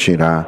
시라.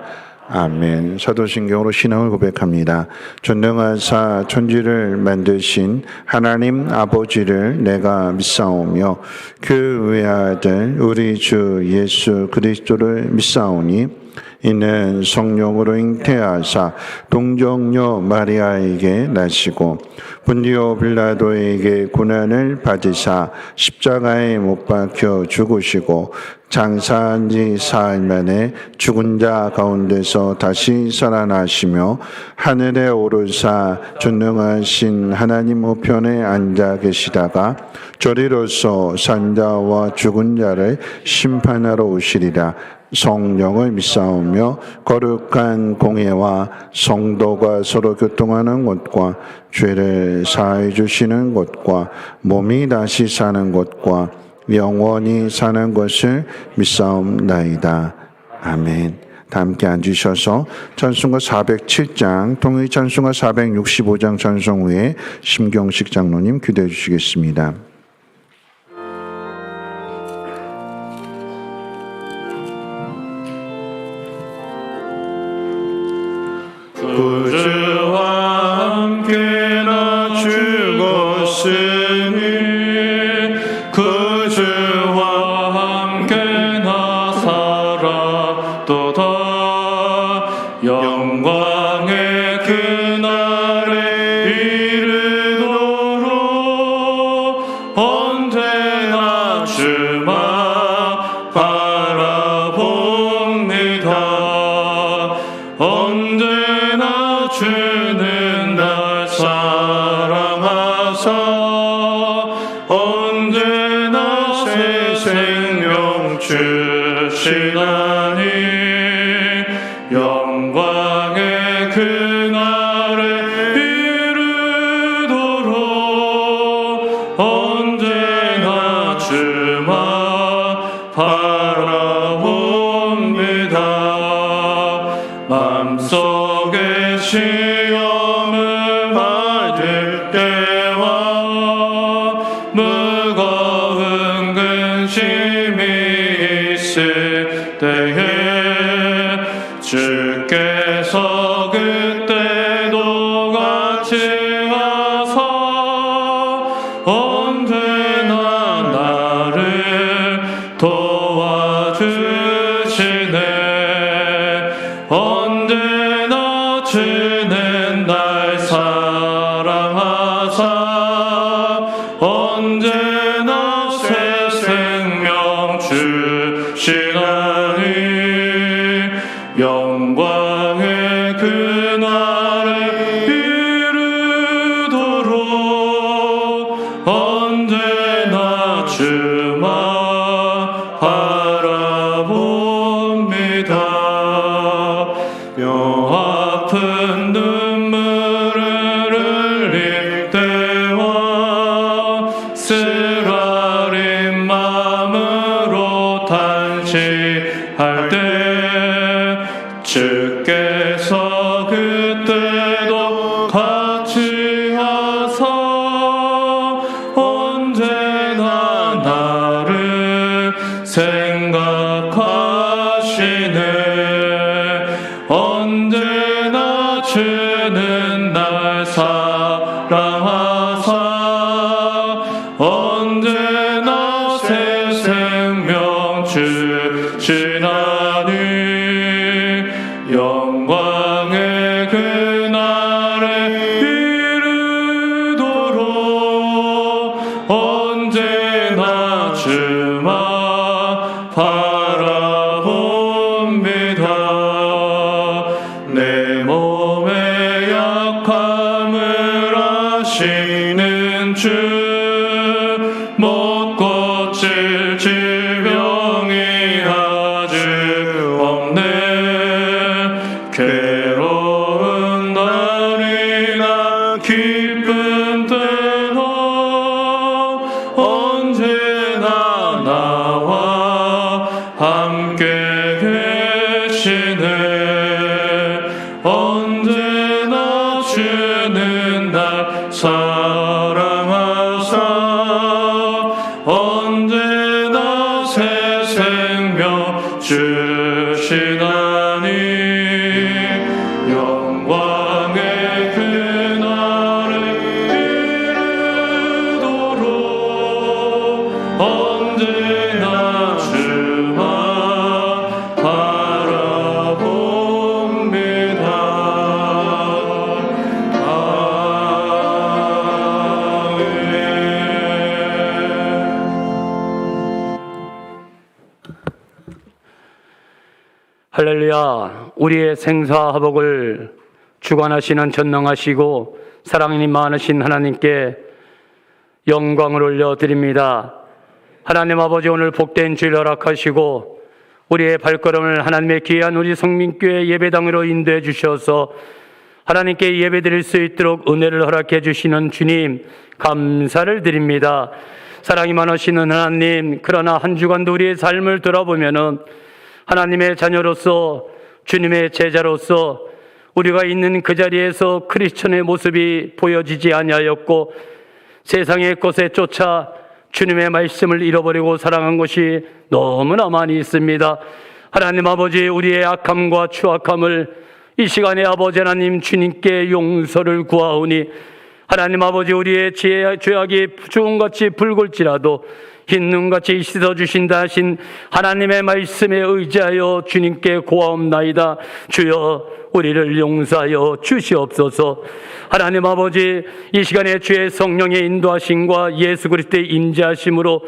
아멘. 사도신경으로 신앙을 고백합니다. 전능하사 천지를 만드신 하나님 아버지를 내가 믿사오며 그 외아들 우리 주 예수 그리스도를 믿사오니 이는 성령으로 잉태하사 동정녀 마리아에게 나시고 본디오 빌라도에게 고난을 받으사 십자가에 못 박혀 죽으시고 장사한 지 사흘 만에 죽은 자 가운데서 다시 살아나시며 하늘에 오르사 전능하신 하나님 우편에 앉아 계시다가 저리로서 산자와 죽은 자를 심판하러 오시리라. 성령을 믿사오며 거룩한 공예와 성도가 서로 교통하는 것과 죄를 사해 주시는 것과 몸이 다시 사는 것과 영원히 사는 것을 믿사옵나이다. 아멘. 다 함께 앉으셔서 찬송가 407장 통일 찬송가 465장 찬송 후에 심경식 장로님 기도해 주시겠습니다. 구주와 함께나 죽었으니 구주와 함께나 살았도다. 영광의 그날에 이르도록 언제나 주만 바라봅니다. 언제나 주는 날 사랑하사 언제나 새 생명 주시나니 영광의 그날에 이르도록 언제나 주만 바라봅니다. 맘속에 시험을 받을 때와 무거운 근심이 있을 때에 주께서 그때도 같이 하사 언제나 나를 도와주시네. 언제나 주는 날 사랑하사 언제나 새 생명 주시나니 영광의 그날에 이르도록 언제나 주만 바라봅니다. 뼈 아픈 눈물을 흘릴 때와 쓰라린 마음으로 탄식할 때 주께서 그때도 같이 하사 언제나 나를 생각하시네. 언제나 주는 날 사랑하사 언제나 새 생명 주시나니 영광의 그날에 이르도록 언제나 주만 바라봅니다. 내 몸의 약함을 아시는 주 못 고칠 질병이 아직 없네. 괴로운 날이나 기쁜 때나 언제나 나와 함께 계시네. 언제나 주는 날 사랑하사 언제나 새 생명 주시나니 할렐루야. 우리의 생사화복을 주관하시는 전능하시고 사랑이 많으신 하나님께 영광을 올려드립니다. 하나님 아버지, 오늘 복된 주일 허락하시고 우리의 발걸음을 하나님의 귀한 우리 성민교회 예배당으로 인도해 주셔서 하나님께 예배드릴 수 있도록 은혜를 허락해 주시는 주님, 감사를 드립니다. 사랑이 많으시는 하나님, 그러나 한 주간도 우리의 삶을 돌아보면은 하나님의 자녀로서, 주님의 제자로서 우리가 있는 그 자리에서 크리스천의 모습이 보여지지 아니하였고 세상의 것에 쫓아 주님의 말씀을 잃어버리고 살아간 것이 너무나 많이 있습니다. 하나님 아버지, 우리의 악함과 추악함을 이 시간에 아버지 하나님 주님께 용서를 구하오니 하나님 아버지, 우리의 죄악이 주홍같이 붉을지라도 흰 눈같이 씻어주신다 하신 하나님의 말씀에 의지하여 주님께 고하옵나이다. 주여, 우리를 용서하여 주시옵소서. 하나님 아버지, 이 시간에 주의 성령의 인도하심과 예수 그리스도의 인자하심으로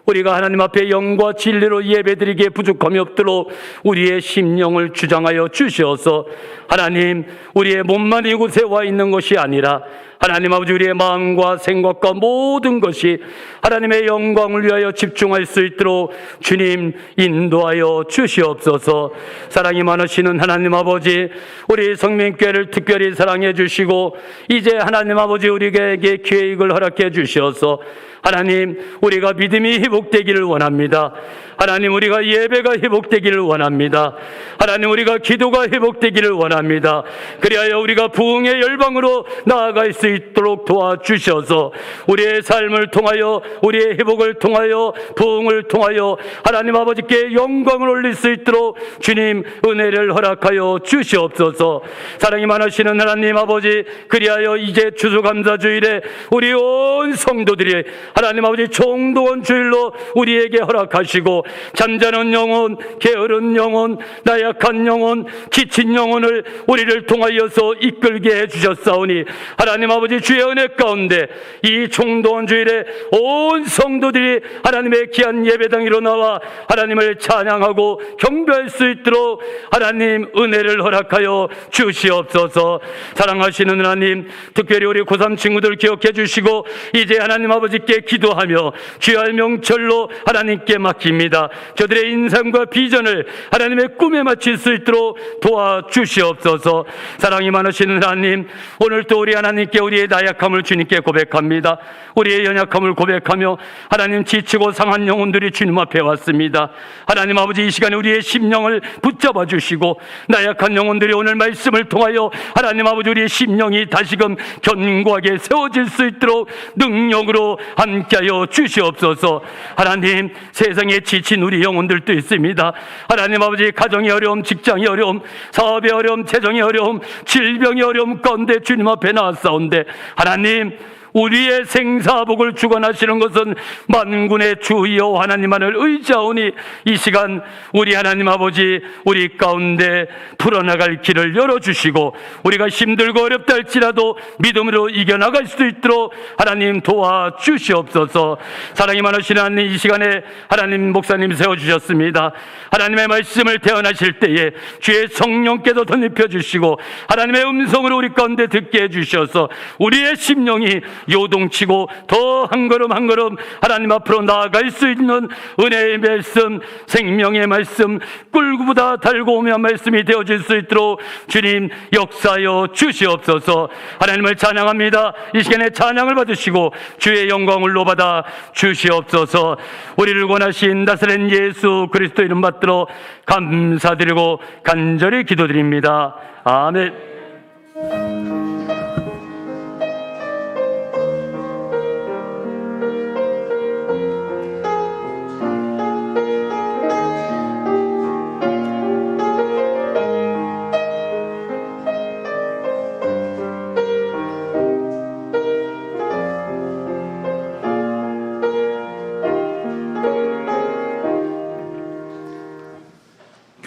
우리가 하나님 앞에 영과 진리로 예배드리기에 부족함이 없도록 우리의 심령을 주장하여 주시어서 하나님, 우리의 몸만 이곳에 와 있는 것이 아니라 하나님 아버지, 우리의 마음과 생각과 모든 것이 하나님의 영광을 위하여 집중할 수 있도록 주님 인도하여 주시옵소서. 사랑이 많으시는 하나님 아버지, 우리 성민교회를 특별히 사랑해 주시고 이제 하나님 아버지 우리에게 계획을 허락해 주셔서 하나님, 우리가 믿음이 회복되기를 원합니다. 하나님, 우리가 예배가 회복되기를 원합니다. 하나님, 우리가 기도가 회복되기를 원합니다. 그리하여 우리가 부흥의 열방으로 나아갈 수 있도록 도와주셔서 우리의 삶을 통하여, 우리의 회복을 통하여, 부흥을 통하여 하나님 아버지께 영광을 올릴 수 있도록 주님 은혜를 허락하여 주시옵소서. 사랑이 많으시는 하나님 아버지, 그리하여 이제 추수감사주일에 우리 온 성도들이 하나님 아버지 총동원 주일로 우리에게 허락하시고 잠자는 영혼, 게으른 영혼, 나약한 영혼, 지친 영혼을 우리를 통하여서 이끌게 해주셨사오니 하나님 아버지, 주의 은혜 가운데 이 총동원 주일에 온 성도들이 하나님의 귀한 예배당으로 나와 하나님을 찬양하고 경배할 수 있도록 하나님 은혜를 허락하여 주시옵소서. 사랑하시는 하나님, 특별히 우리 고3 친구들 기억해 주시고 이제 하나님 아버지께 기도하며 주의 명철로 하나님께 맡깁니다. 저들의 인생과 비전을 하나님의 꿈에 맞출 수 있도록 도와주시옵소서. 사랑이 많으시는 하나님, 오늘도 우리 하나님께 우리의 나약함을 주님께 고백합니다. 우리의 연약함을 고백하며 하나님, 지치고 상한 영혼들이 주님 앞에 왔습니다. 하나님 아버지, 이 시간에 우리의 심령을 붙잡아 주시고 나약한 영혼들이 오늘 말씀을 통하여 하나님 아버지 우리의 심령이 다시금 견고하게 세워질 수 있도록 능력으로 함께하여 주시옵소서. 하나님, 세상에 지친 우리 영혼들도 있습니다. 하나님 아버지, 가정의 어려움, 직장의 어려움, 사업의 어려움, 재정의 어려움, 질병의 어려움 가운데 주님 앞에 나왔사온데 하나님, 우리의 생사복을 주관하시는 것은 만군의 주여 하나님만을 의지하오니 이 시간 우리 하나님 아버지, 우리 가운데 풀어나갈 길을 열어주시고 우리가 힘들고 어렵다 할지라도 믿음으로 이겨나갈 수 있도록 하나님 도와주시옵소서. 사랑이 많으신 하나님, 이 시간에 하나님 목사님 세워주셨습니다. 하나님의 말씀을 대언하실 때에 주의 성령께서 덧입혀 주시고 하나님의 음성으로 우리 가운데 듣게 해주셔서 우리의 심령이 요동치고 더 한 걸음 한 걸음 하나님 앞으로 나아갈 수 있는 은혜의 말씀, 생명의 말씀, 꿀보다 달고 오면 말씀이 되어질 수 있도록 주님 역사하여 주시옵소서. 하나님을 찬양합니다. 이 시간에 찬양을 받으시고 주의 영광을 높아다 주시옵소서. 우리를 권하신 나사렛 예수 그리스도 이름 받들어 감사드리고 간절히 기도드립니다. 아멘.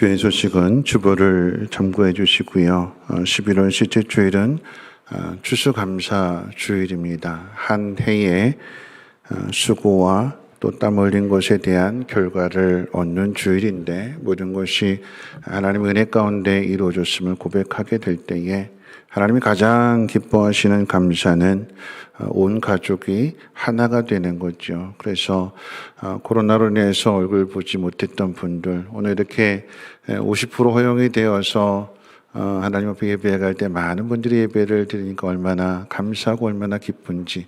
교회 소식은 주보를 참고해 주시고요. 11월 셋째 주일은 추수감사 주일입니다. 한 해의 수고와 또 땀 흘린 것에 대한 결과를 얻는 주일인데 모든 것이 하나님의 은혜 가운데 이루어졌음을 고백하게 될 때에 하나님이 가장 기뻐하시는 감사는 온 가족이 하나가 되는 거죠. 그래서 코로나로 인해서 얼굴 보지 못했던 분들 오늘 이렇게 50% 허용이 되어서 하나님 앞에 예배에 갈 때 많은 분들이 예배를 드리니까 얼마나 감사하고 얼마나 기쁜지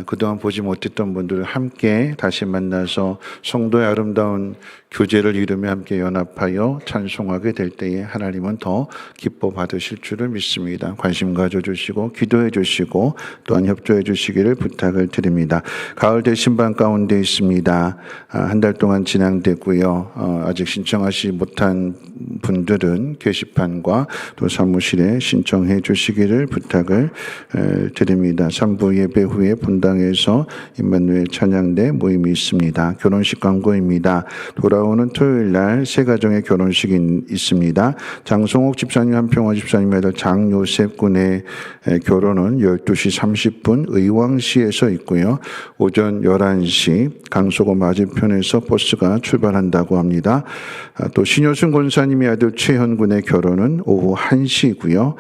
그동안 보지 못했던 분들을 함께 다시 만나서 성도의 아름다운 교제를 이루며 함께 연합하여 찬송하게 될 때에 하나님은 더 기뻐 받으실 줄을 믿습니다. 관심 가져주시고 기도해 주시고 또한 협조해 주시기를 부탁을 드립니다. 가을 대신반 가운데 있습니다. 한 달 동안 진행되고요. 아직 신청하지 못한 분들은 게시판과 또 사무실에 신청해 주시기를 부탁을 드립니다. 3부 예배 후에 본당에서 임마누엘 찬양대 모임이 있습니다. 결혼식 광고입니다. 돌아오는 토요일 날 세 가정의 결혼식이 있습니다. 장성옥 집사님, 한평화 집사님의 아들 장요셉 군의 결혼은 12시 30분 의왕시에서 있고요. 오전 11시 강서구 맞은편에서 버스가 출발한다고 합니다. 또 신효순 권사님의 아들 최현 군의 결혼은 오후 1시고요.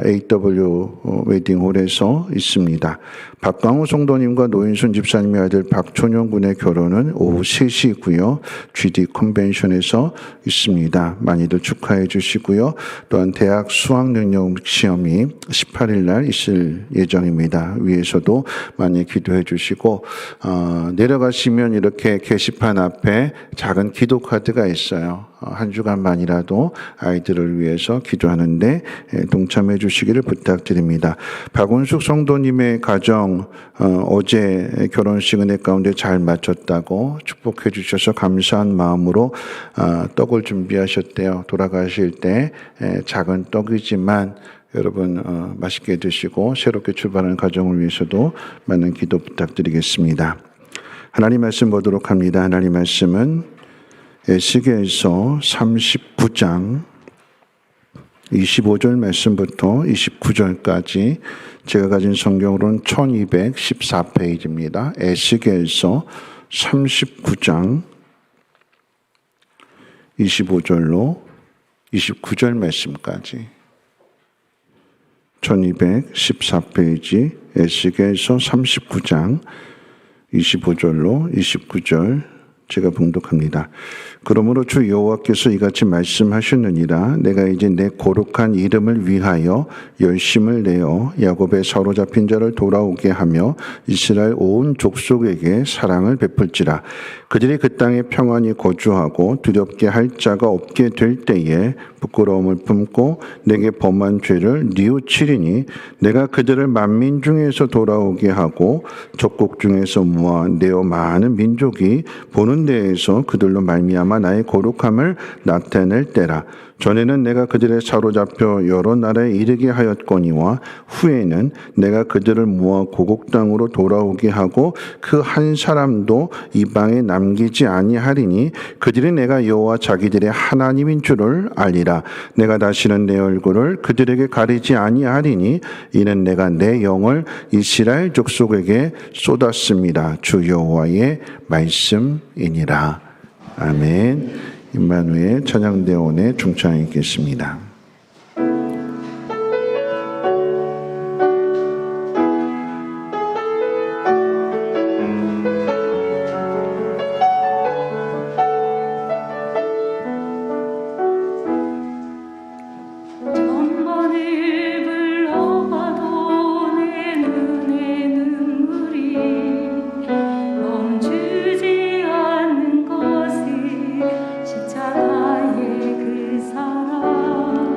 AW 웨딩홀에서 있습니다. 박광호 성도님과 노인순 집사님의 아들 박촌영 군의 결혼은 오후 3시고요. GD 컨벤션에서 있습니다. 많이들 축하해 주시고요. 또한 대학 수학능력 시험이 18일 날 있을 예정입니다. 위에서도 많이 기도해 주시고 내려가시면 이렇게 게시판 앞에 작은 기도 카드가 있어요. 한 주간만이라도 아이들을 위해서 기도하는데 동참해 주시기를 부탁드립니다. 박원숙 성도님의 가정 어제 결혼식 은혜 가운데 잘 마쳤다고 축복해 주셔서 감사한 마음으로 떡을 준비하셨대요. 돌아가실 때 작은 떡이지만 여러분 맛있게 드시고 새롭게 출발하는 가정을 위해서도 많은 기도 부탁드리겠습니다. 하나님 말씀 보도록 합니다. 하나님 말씀은 에스겔서 39장 25절 말씀부터 29절까지 제가 가진 성경으로는 1214페이지입니다. 에스겔서 39장 25절로 29절 말씀까지 1214페이지 에스겔서 39장 25절로 29절 제가 봉독합니다. 그러므로 주 여호와께서 이같이 말씀하셨느니라. 내가 이제 내 거룩한 이름을 위하여 열심을 내어 야곱의 사로잡힌 자를 돌아오게 하며 이스라엘 온 족속에게 사랑을 베풀지라. 그들이 그 땅에 평안히 거주하고 두렵게 할 자가 없게 될 때에 부끄러움을 품고 내게 범한 죄를 뉘우치리니 내가 그들을 만민 중에서 돌아오게 하고 적국 중에서 모아 내어 많은 민족이 보는 데에서 그들로 말미암아 나의 거룩함을 나타낼 때라. 전에는 내가 그들의 사로잡혀 여러 나라에 이르게 하였거니와 후에는 내가 그들을 모아 고국 땅으로 돌아오게 하고 그 한 사람도 이방에 남기지 아니하리니 그들이 내가 여호와 자기들의 하나님인 줄을 알리라. 내가 다시는 내 얼굴을 그들에게 가리지 아니하리니 이는 내가 내 영을 이스라엘 족속에게 쏟았습니다. 주 여호와의 말씀이니라. 아멘. 임마누엘 찬양대원의 중창이 있겠습니다. 십자가의 그 사랑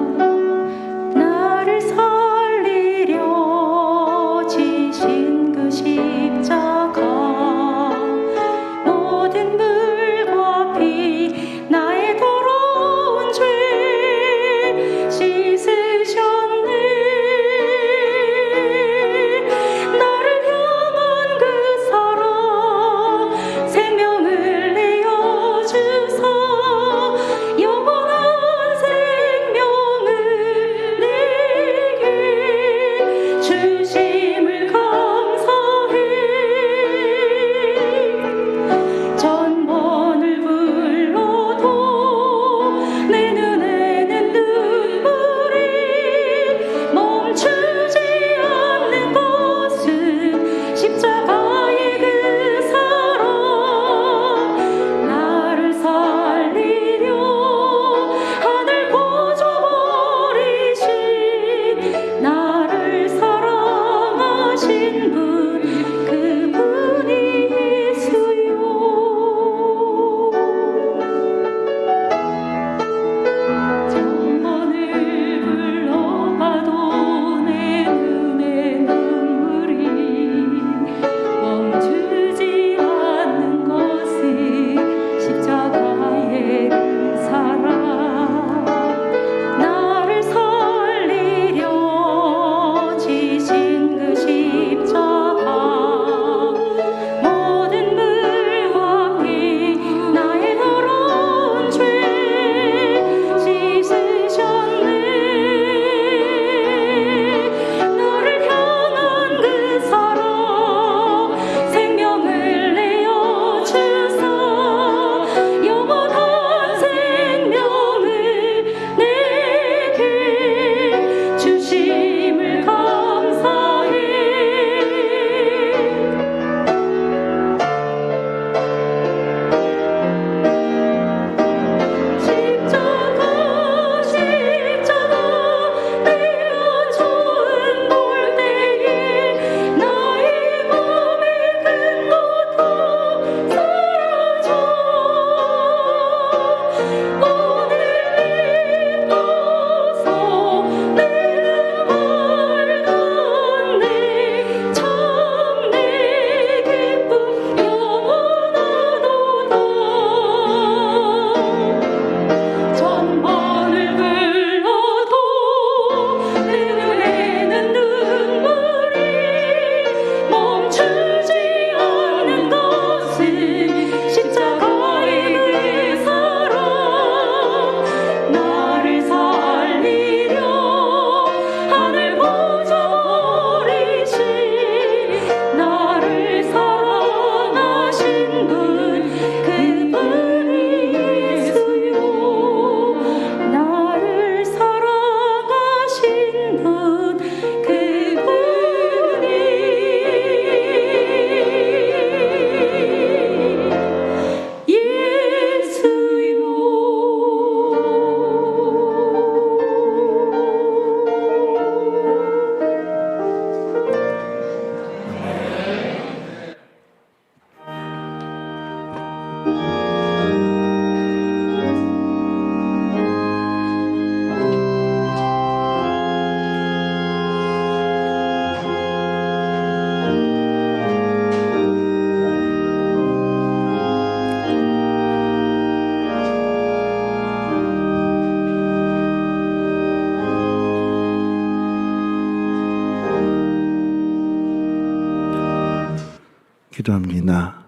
기도합니다.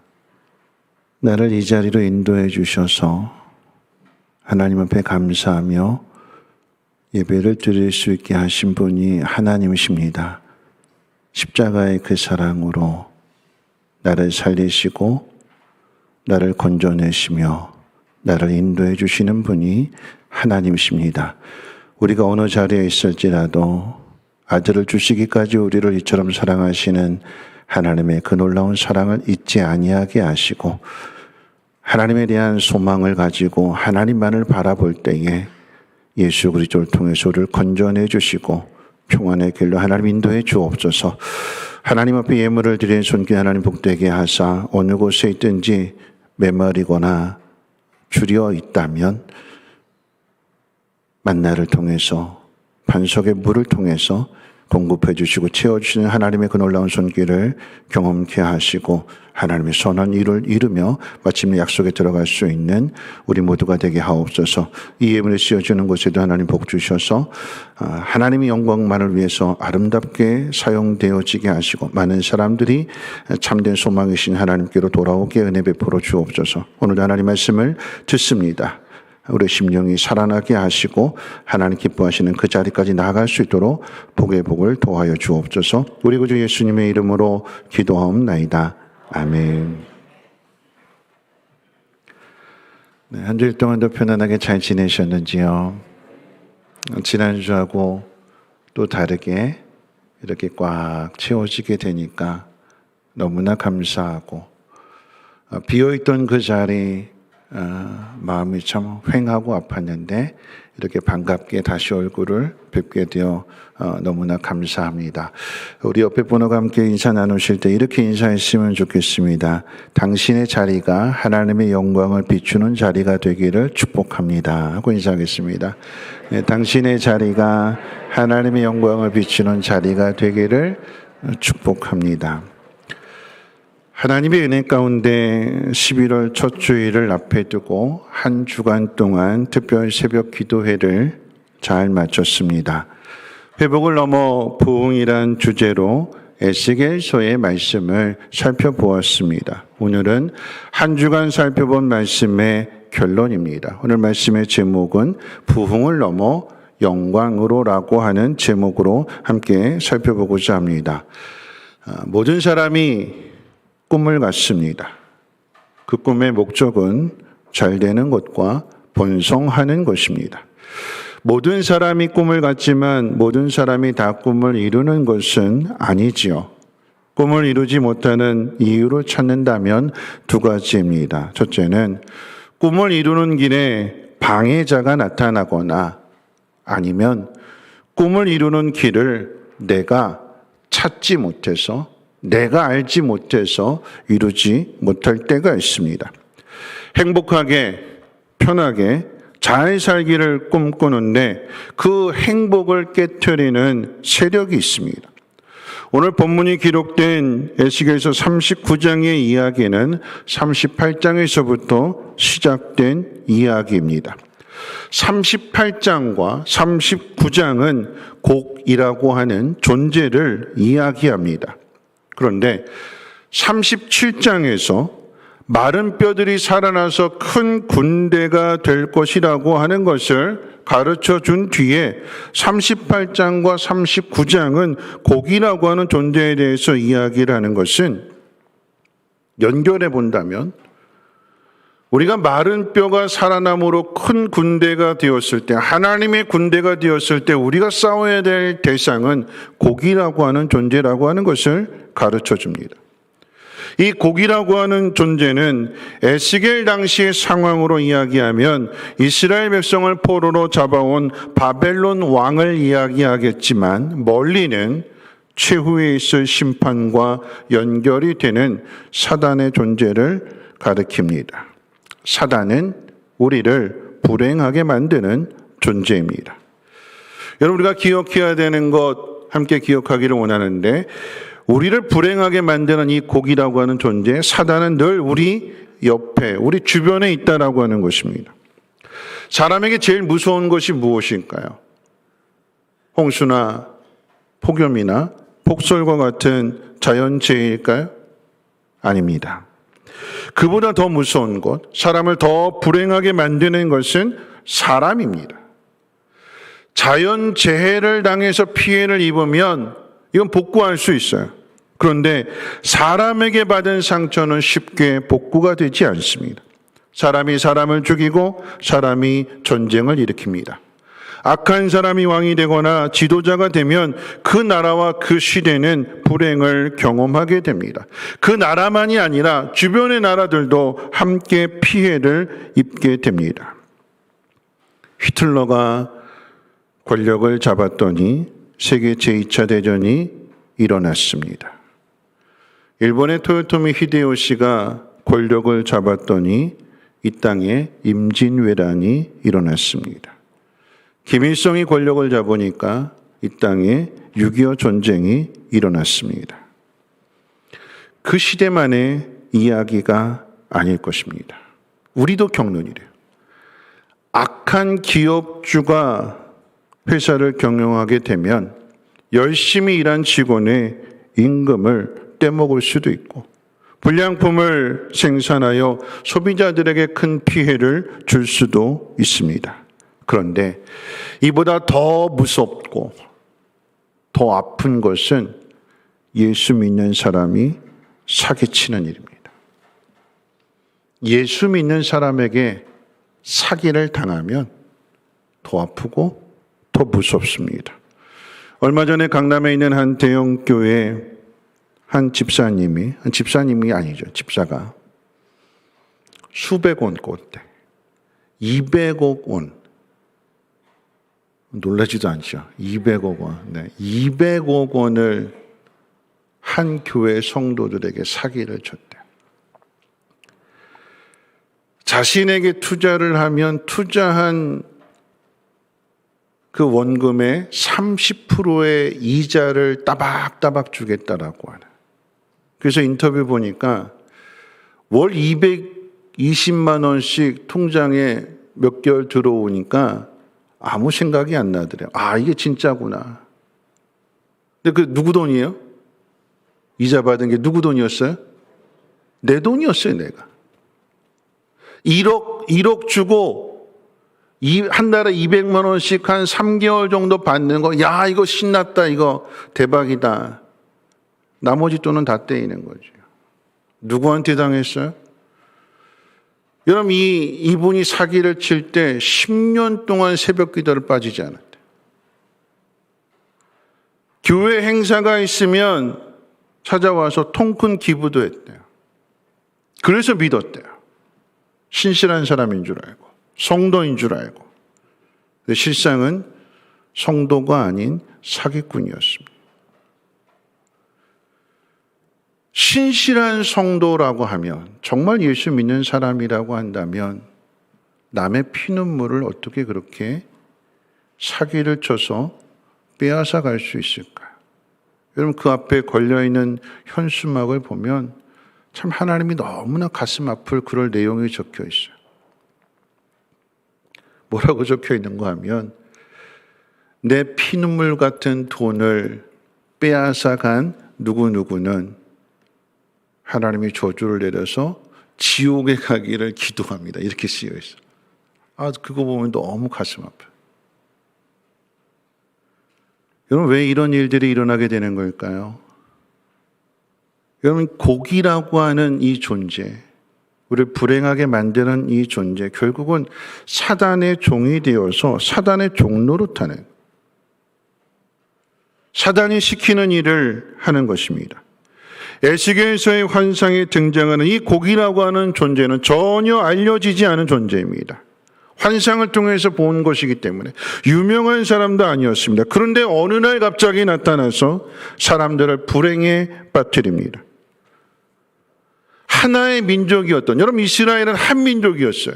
나를 이 자리로 인도해 주셔서 하나님 앞에 감사하며 예배를 드릴 수 있게 하신 분이 하나님이십니다. 십자가의 그 사랑으로 나를 살리시고 나를 건져내시며 나를 인도해 주시는 분이 하나님이십니다. 우리가 어느 자리에 있을지라도 아들을 주시기까지 우리를 이처럼 사랑하시는 하나님의 그 놀라운 사랑을 잊지 아니하게 하시고 하나님에 대한 소망을 가지고 하나님만을 바라볼 때에 예수 그리스도를 통해서 우리를 건져내 주시고 평안의 길로 하나님 인도해 주옵소서. 하나님 앞에 예물을 드리는 손길 하나님 복되게 하사 어느 곳에 있든지 메마르거나 줄여 있다면 만나를 통해서 반석의 물을 통해서 공급해 주시고 채워주시는 하나님의 그 놀라운 손길을 경험케 하시고 하나님의 선한 일을 이루며 마침내 약속에 들어갈 수 있는 우리 모두가 되게 하옵소서. 이 예물을 씌워주는 곳에도 하나님 복 주셔서 하나님의 영광만을 위해서 아름답게 사용되어지게 하시고 많은 사람들이 참된 소망이신 하나님께로 돌아오게 은혜 베풀어 주옵소서. 오늘도 하나님 말씀을 듣습니다. 우리 심령이 살아나게 하시고 하나님 기뻐하시는 그 자리까지 나아갈 수 있도록 복의 복을 도하여 주옵소서. 우리 구주 예수님의 이름으로 기도하옵나이다. 아멘. 네, 한 주일 동안도 편안하게 잘 지내셨는지요? 지난주하고 또 다르게 이렇게 꽉 채워지게 되니까 너무나 감사하고 비어있던 그 자리 마음이 참 휑하고 아팠는데 이렇게 반갑게 다시 얼굴을 뵙게 되어 너무나 감사합니다. 우리 옆에 분과 함께 인사 나누실 때 이렇게 인사했으면 좋겠습니다. 당신의 자리가 하나님의 영광을 비추는 자리가 되기를 축복합니다 하고 인사하겠습니다. 네, 당신의 자리가 하나님의 영광을 비추는 자리가 되기를 축복합니다. 하나님의 은혜 가운데 11월 첫 주일을 앞에 두고 한 주간 동안 특별 새벽 기도회를 잘 마쳤습니다. 회복을 넘어 부흥이란 주제로 에스겔서의 말씀을 살펴보았습니다. 오늘은 한 주간 살펴본 말씀의 결론입니다. 오늘 말씀의 제목은 부흥을 넘어 영광으로라고 하는 제목으로 함께 살펴보고자 합니다. 모든 사람이 꿈을 갖습니다. 그 꿈의 목적은 잘 되는 것과 번성하는 것입니다. 모든 사람이 꿈을 갖지만 모든 사람이 다 꿈을 이루는 것은 아니지요. 꿈을 이루지 못하는 이유를 찾는다면 두 가지입니다. 첫째는 꿈을 이루는 길에 방해자가 나타나거나 아니면 꿈을 이루는 길을 내가 찾지 못해서 내가 알지 못해서 이루지 못할 때가 있습니다. 행복하게 편하게 잘 살기를 꿈꾸는데 그 행복을 깨트리는 세력이 있습니다. 오늘 본문이 기록된 에스겔서 39장의 이야기는 38장에서부터 시작된 이야기입니다. 38장과 39장은 곡이라고 하는 존재를 이야기합니다. 그런데 37장에서 마른 뼈들이 살아나서 큰 군대가 될 것이라고 하는 것을 가르쳐 준 뒤에 38장과 39장은 곡이라고 하는 존재에 대해서 이야기를 하는 것은 연결해 본다면 우리가 마른 뼈가 살아남으로 큰 군대가 되었을 때 하나님의 군대가 되었을 때 우리가 싸워야 될 대상은 곡이라고 하는 존재라고 하는 것을 가르쳐 줍니다. 이 곡이라고 하는 존재는 에스겔 당시의 상황으로 이야기하면 이스라엘 백성을 포로로 잡아온 바벨론 왕을 이야기하겠지만 멀리는 최후에 있을 심판과 연결이 되는 사단의 존재를 가리킵니다. 사단은 우리를 불행하게 만드는 존재입니다. 여러분, 우리가 기억해야 되는 것 함께 기억하기를 원하는데 우리를 불행하게 만드는 이 곡이라고 하는 존재, 사단은 늘 우리 옆에, 우리 주변에 있다라고 하는 것입니다. 사람에게 제일 무서운 것이 무엇일까요? 홍수나 폭염이나 폭설과 같은 자연재해일까요? 아닙니다. 그보다 더 무서운 것, 사람을 더 불행하게 만드는 것은 사람입니다. 자연재해를 당해서 피해를 입으면 이건 복구할 수 있어요. 그런데 사람에게 받은 상처는 쉽게 복구가 되지 않습니다. 사람이 사람을 죽이고 사람이 전쟁을 일으킵니다. 악한 사람이 왕이 되거나 지도자가 되면 그 나라와 그 시대는 불행을 경험하게 됩니다. 그 나라만이 아니라 주변의 나라들도 함께 피해를 입게 됩니다. 히틀러가 권력을 잡았더니 세계 제2차 대전이 일어났습니다. 일본의 토요토미 히데요시가 권력을 잡았더니 이 땅에 임진왜란이 일어났습니다. 김일성이 권력을 잡으니까 이 땅에 6.25 전쟁이 일어났습니다. 그 시대만의 이야기가 아닐 것입니다. 우리도 겪는 일이에요. 악한 기업주가 회사를 경영하게 되면 열심히 일한 직원의 임금을 떼먹을 수도 있고 불량품을 생산하여 소비자들에게 큰 피해를 줄 수도 있습니다. 그런데 이보다 더 무섭고 더 아픈 것은 예수 믿는 사람이 사기치는 일입니다. 예수 믿는 사람에게 사기를 당하면 더 아프고 더 무섭습니다. 얼마 전에 강남에 있는 한 대형 교회 한 집사님이 아니죠. 집사가 수백 원 꽂대. 200억 원. 놀라지도 않죠. 200억 원. 네. 200억 원을 한 교회 성도들에게 사기를 쳤대. 자신에게 투자를 하면 투자한 그 원금의 30%의 이자를 따박따박 주겠다라고 하네. 그래서 인터뷰 보니까 월 220만 원씩 통장에 몇 개월 들어오니까 아무 생각이 안 나더래요. 아, 이게 진짜구나. 근데 그 누구 돈이에요? 이자 받은 게 누구 돈이었어요? 내 돈이었어요, 내가. 1억 주고 한 달에 200만 원씩 한 3개월 정도 받는 거, 야, 이거 신났다, 이거 대박이다. 나머지 돈은 다 떼이는 거죠. 누구한테 당했어요? 여러분, 이분이 사기를 칠 때 10년 동안 새벽 기도를 빠지지 않았대요. 교회 행사가 있으면 찾아와서 통큰 기부도 했대요. 그래서 믿었대요. 신실한 사람인 줄 알고, 성도인 줄 알고. 근데 실상은 성도가 아닌 사기꾼이었습니다. 신실한 성도라고 하면, 정말 예수 믿는 사람이라고 한다면 남의 피눈물을 어떻게 그렇게 사기를 쳐서 빼앗아 갈 수 있을까요? 여러분, 그 앞에 걸려있는 현수막을 보면 참 하나님이 너무나 가슴 아플 그럴 내용이 적혀 있어요. 뭐라고 적혀 있는가 하면, 내 피눈물 같은 돈을 빼앗아 간 누구누구는 하나님이 저주를 내려서 지옥에 가기를 기도합니다. 이렇게 쓰여 있어요. 아, 그거 보면 너무 가슴 아파요. 여러분, 왜 이런 일들이 일어나게 되는 걸까요? 여러분, 고기라고 하는 이 존재, 우리를 불행하게 만드는 이 존재, 결국은 사단의 종이 되어서 사단의 종노릇하는, 사단이 시키는 일을 하는 것입니다. 에스겔서의 환상에 등장하는 이 고기라고 하는 존재는 전혀 알려지지 않은 존재입니다. 환상을 통해서 본 것이기 때문에 유명한 사람도 아니었습니다. 그런데 어느 날 갑자기 나타나서 사람들을 불행에 빠뜨립니다. 하나의 민족이었던, 여러분, 이스라엘은 한 민족이었어요.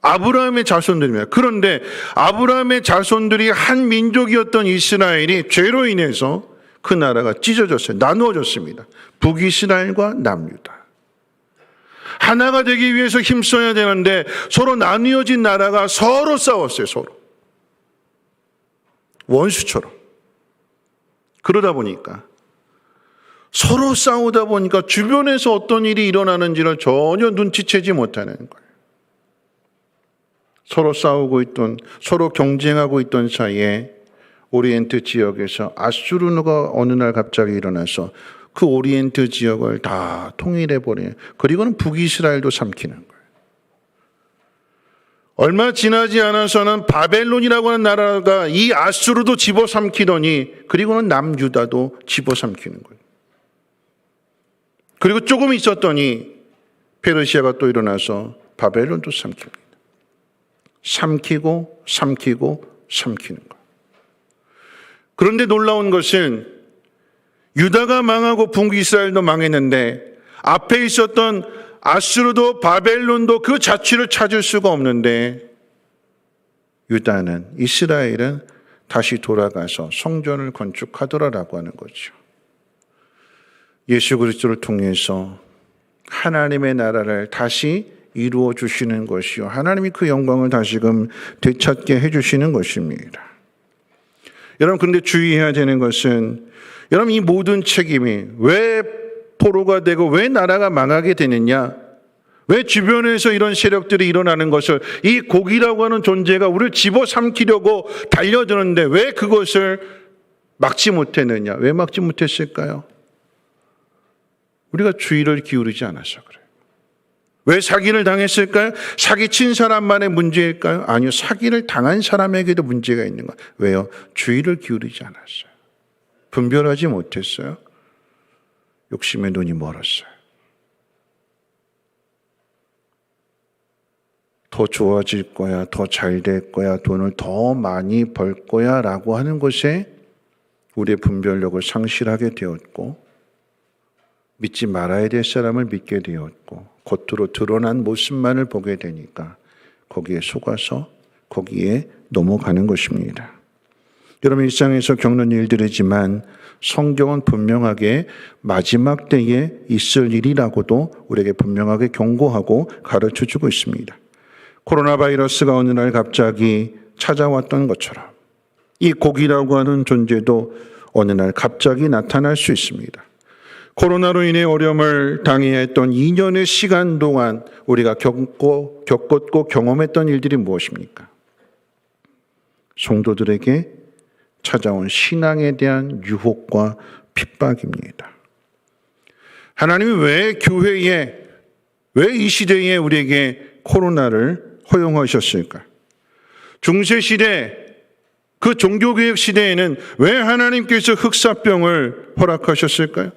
아브라함의 자손들입니다. 그런데 아브라함의 자손들이 한 민족이었던 이스라엘이 죄로 인해서 그 나라가 찢어졌어요. 나누어졌습니다. 북이스라엘과 남유다. 하나가 되기 위해서 힘써야 되는데 서로 나뉘어진 나라가 서로 싸웠어요. 서로. 원수처럼. 그러다 보니까 서로 싸우다 보니까 주변에서 어떤 일이 일어나는지를 전혀 눈치채지 못하는 거예요. 서로 싸우고 있던, 서로 경쟁하고 있던 사이에 오리엔트 지역에서 아수르누가 어느 날 갑자기 일어나서 그 오리엔트 지역을 다 통일해버려요. 그리고는 북이스라엘도 삼키는 거예요. 얼마 지나지 않아서는 바벨론이라고 하는 나라가 이 아수르도 집어삼키더니 그리고는 남유다도 집어삼키는 거예요. 그리고 조금 있었더니 페르시아가 또 일어나서 바벨론도 삼킵니다. 삼키고 삼키는 거예요. 그런데 놀라운 것은 유다가 망하고 북이스라엘도 망했는데 앞에 있었던 아수르도 바벨론도 그 자취를 찾을 수가 없는데 유다는, 이스라엘은 다시 돌아가서 성전을 건축하더라라고 하는 거죠. 예수 그리스도를 통해서 하나님의 나라를 다시 이루어 주시는 것이요, 하나님이 그 영광을 다시금 되찾게 해주시는 것입니다. 여러분, 근데 주의해야 되는 것은, 여러분, 이 모든 책임이 왜 포로가 되고 왜 나라가 망하게 되느냐, 왜 주변에서 이런 세력들이 일어나는 것을, 이 곡이라고 하는 존재가 우리를 집어삼키려고 달려드는데 왜 그것을 막지 못했느냐? 왜 막지 못했을까요? 우리가 주의를 기울이지 않아서 그래요. 왜 사기를 당했을까요? 사기친 사람만의 문제일까요? 아니요, 사기를 당한 사람에게도 문제가 있는 거예요. 왜요? 주의를 기울이지 않았어요. 분별하지 못했어요. 욕심에 눈이 멀었어요. 더 좋아질 거야, 더 잘 될 거야, 돈을 더 많이 벌 거야 라고 하는 것에 우리의 분별력을 상실하게 되었고, 믿지 말아야 될 사람을 믿게 되었고, 겉으로 드러난 모습만을 보게 되니까 거기에 속아서 거기에 넘어가는 것입니다. 여러분, 일상에서 겪는 일들이지만 성경은 분명하게 마지막 때에 있을 일이라고도 우리에게 분명하게 경고하고 가르쳐주고 있습니다. 코로나 바이러스가 어느 날 갑자기 찾아왔던 것처럼 이 곡이라고 하는 존재도 어느 날 갑자기 나타날 수 있습니다. 코로나로 인해 어려움을 당해야 했던 2년의 시간 동안 우리가 겪었고 경험했던 일들이 무엇입니까? 성도들에게 찾아온 신앙에 대한 유혹과 핍박입니다. 하나님이 왜 교회에, 왜 이 시대에 우리에게 코로나를 허용하셨을까? 중세시대, 그 종교개혁 시대에는 왜 하나님께서 흑사병을 허락하셨을까요?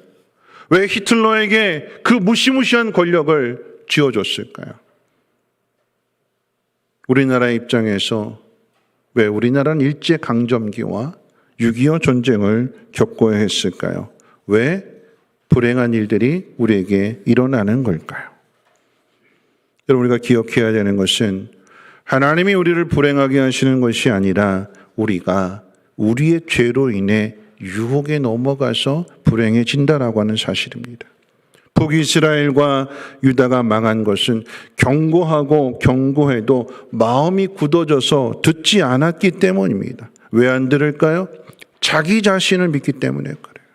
왜 히틀러에게 그 무시무시한 권력을 쥐어줬을까요? 우리나라의 입장에서 왜 우리나라는 일제강점기와 6.25 전쟁을 겪어야 했을까요? 왜 불행한 일들이 우리에게 일어나는 걸까요? 여러분, 우리가 기억해야 되는 것은 하나님이 우리를 불행하게 하시는 것이 아니라 우리가 우리의 죄로 인해 유혹에 넘어가서 불행해진다라고 하는 사실입니다. 북이스라엘과 유다가 망한 것은 경고하고 경고해도 마음이 굳어져서 듣지 않았기 때문입니다. 왜 안 들을까요? 자기 자신을 믿기 때문에 그래요.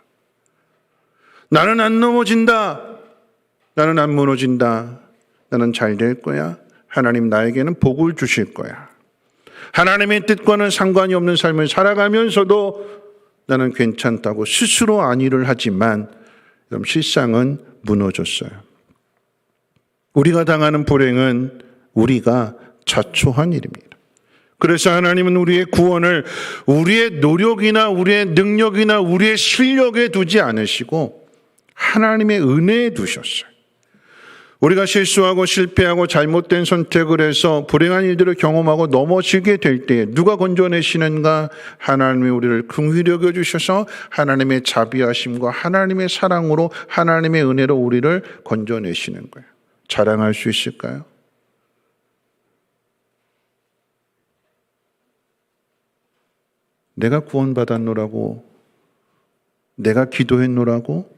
나는 안 넘어진다. 나는 안 무너진다. 나는 잘 될 거야. 하나님 나에게는 복을 주실 거야. 하나님의 뜻과는 상관이 없는 삶을 살아가면서도 나는 괜찮다고 스스로 안위를 하지만 실상은 무너졌어요. 우리가 당하는 불행은 우리가 자초한 일입니다. 그래서 하나님은 우리의 구원을 우리의 노력이나 우리의 능력이나 우리의 실력에 두지 않으시고 하나님의 은혜에 두셨어요. 우리가 실수하고 실패하고 잘못된 선택을 해서 불행한 일들을 경험하고 넘어지게 될 때 누가 건져내시는가? 하나님이 우리를 긍휼히 여겨주셔서 하나님의 자비하심과 하나님의 사랑으로 하나님의 은혜로 우리를 건져내시는 거예요. 자랑할 수 있을까요? 내가 구원받았노라고, 내가 기도했노라고,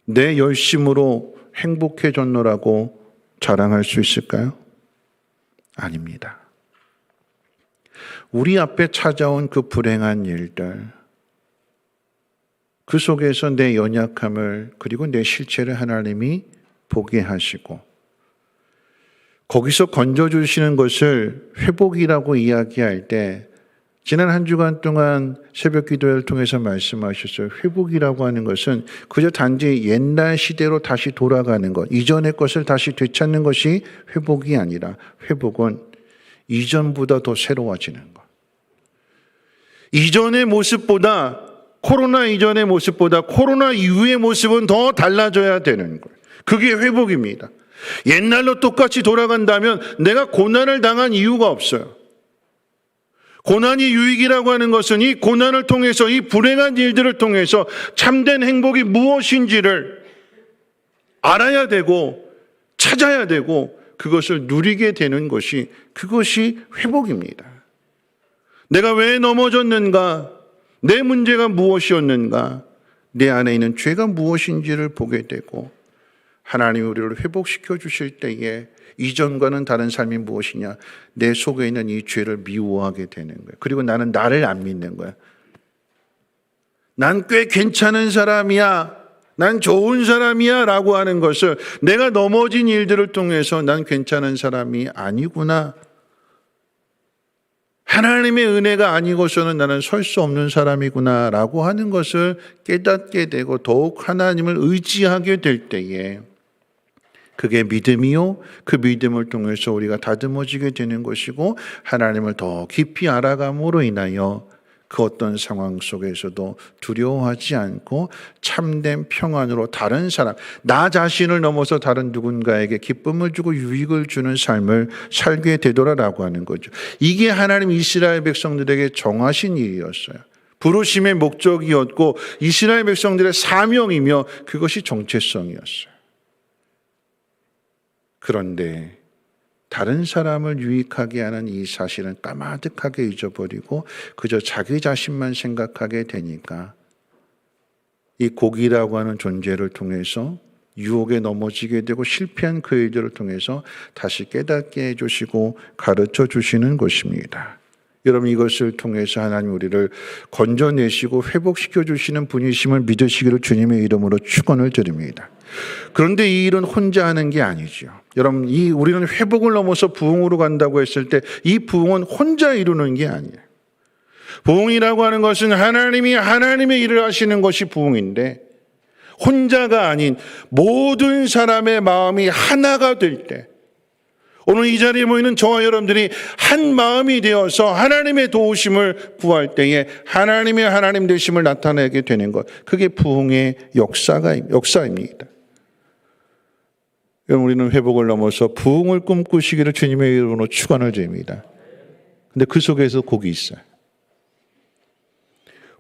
내 열심으로 행복해졌노라고 자랑할 수 있을까요? 아닙니다. 우리 앞에 찾아온 그 불행한 일들, 그 속에서 내 연약함을 그리고 내 실체를 하나님이 보게 하시고 거기서 건져주시는 것을 회복이라고 이야기할 때 지난 한 주간 동안 새벽 기도회를 통해서 말씀하셨어요. 회복이라고 하는 것은 그저 단지 옛날 시대로 다시 돌아가는 것, 이전의 것을 다시 되찾는 것이 회복이 아니라 회복은 이전보다 더 새로워지는 것. 이전의 모습보다 코로나 이전의 모습보다 코로나 이후의 모습은 더 달라져야 되는 거예요. 그게 회복입니다. 옛날로 똑같이 돌아간다면 내가 고난을 당한 이유가 없어요. 고난이 유익이라고 하는 것은 이 고난을 통해서 이 불행한 일들을 통해서 참된 행복이 무엇인지를 알아야 되고 찾아야 되고 그것을 누리게 되는 것이 그것이 회복입니다. 내가 왜 넘어졌는가? 내 문제가 무엇이었는가? 내 안에 있는 죄가 무엇인지를 보게 되고 하나님이 우리를 회복시켜 주실 때에 이전과는 다른 삶이 무엇이냐? 내 속에 있는 이 죄를 미워하게 되는 거예요. 그리고 나는 나를 안 믿는 거야. 난 꽤 괜찮은 사람이야. 난 좋은 사람이야 라고 하는 것을 내가 넘어진 일들을 통해서 난 괜찮은 사람이 아니구나. 하나님의 은혜가 아니고서는 나는 설 수 없는 사람이구나 라고 하는 것을 깨닫게 되고 더욱 하나님을 의지하게 될 때에 그게 믿음이요. 그 믿음을 통해서 우리가 다듬어지게 되는 것이고 하나님을 더 깊이 알아감으로 인하여 그 어떤 상황 속에서도 두려워하지 않고 참된 평안으로 다른 사람, 나 자신을 넘어서 다른 누군가에게 기쁨을 주고 유익을 주는 삶을 살게 되더라라고 하는 거죠. 이게 하나님 이스라엘 백성들에게 정하신 일이었어요. 부르심의 목적이었고 이스라엘 백성들의 사명이며 그것이 정체성이었어요. 그런데 다른 사람을 유익하게 하는 이 사실은 까마득하게 잊어버리고 그저 자기 자신만 생각하게 되니까 이 고기라고 하는 존재를 통해서 유혹에 넘어지게 되고 실패한 그 일들을 통해서 다시 깨닫게 해주시고 가르쳐 주시는 것입니다. 여러분 이것을 통해서 하나님 우리를 건져내시고 회복시켜 주시는 분이심을 믿으시기를 주님의 이름으로 축원을 드립니다. 그런데 이 일은 혼자 하는 게 아니죠. 여러분 우리는 회복을 넘어서 부흥으로 간다고 했을 때 이 부흥은 혼자 이루는 게 아니에요. 부흥이라고 하는 것은 하나님이 하나님의 일을 하시는 것이 부흥인데 혼자가 아닌 모든 사람의 마음이 하나가 될 때 오늘 이 자리에 모이는 저와 여러분들이 한 마음이 되어서 하나님의 도우심을 구할 때에 하나님의 하나님 되심을 나타내게 되는 것. 그게 부흥의 역사입니다. 여러분 우리는 회복을 넘어서 부흥을 꿈꾸시기를 주님의 이름으로 축원을 드립니다. 근데 그 속에서 곡이 있어요.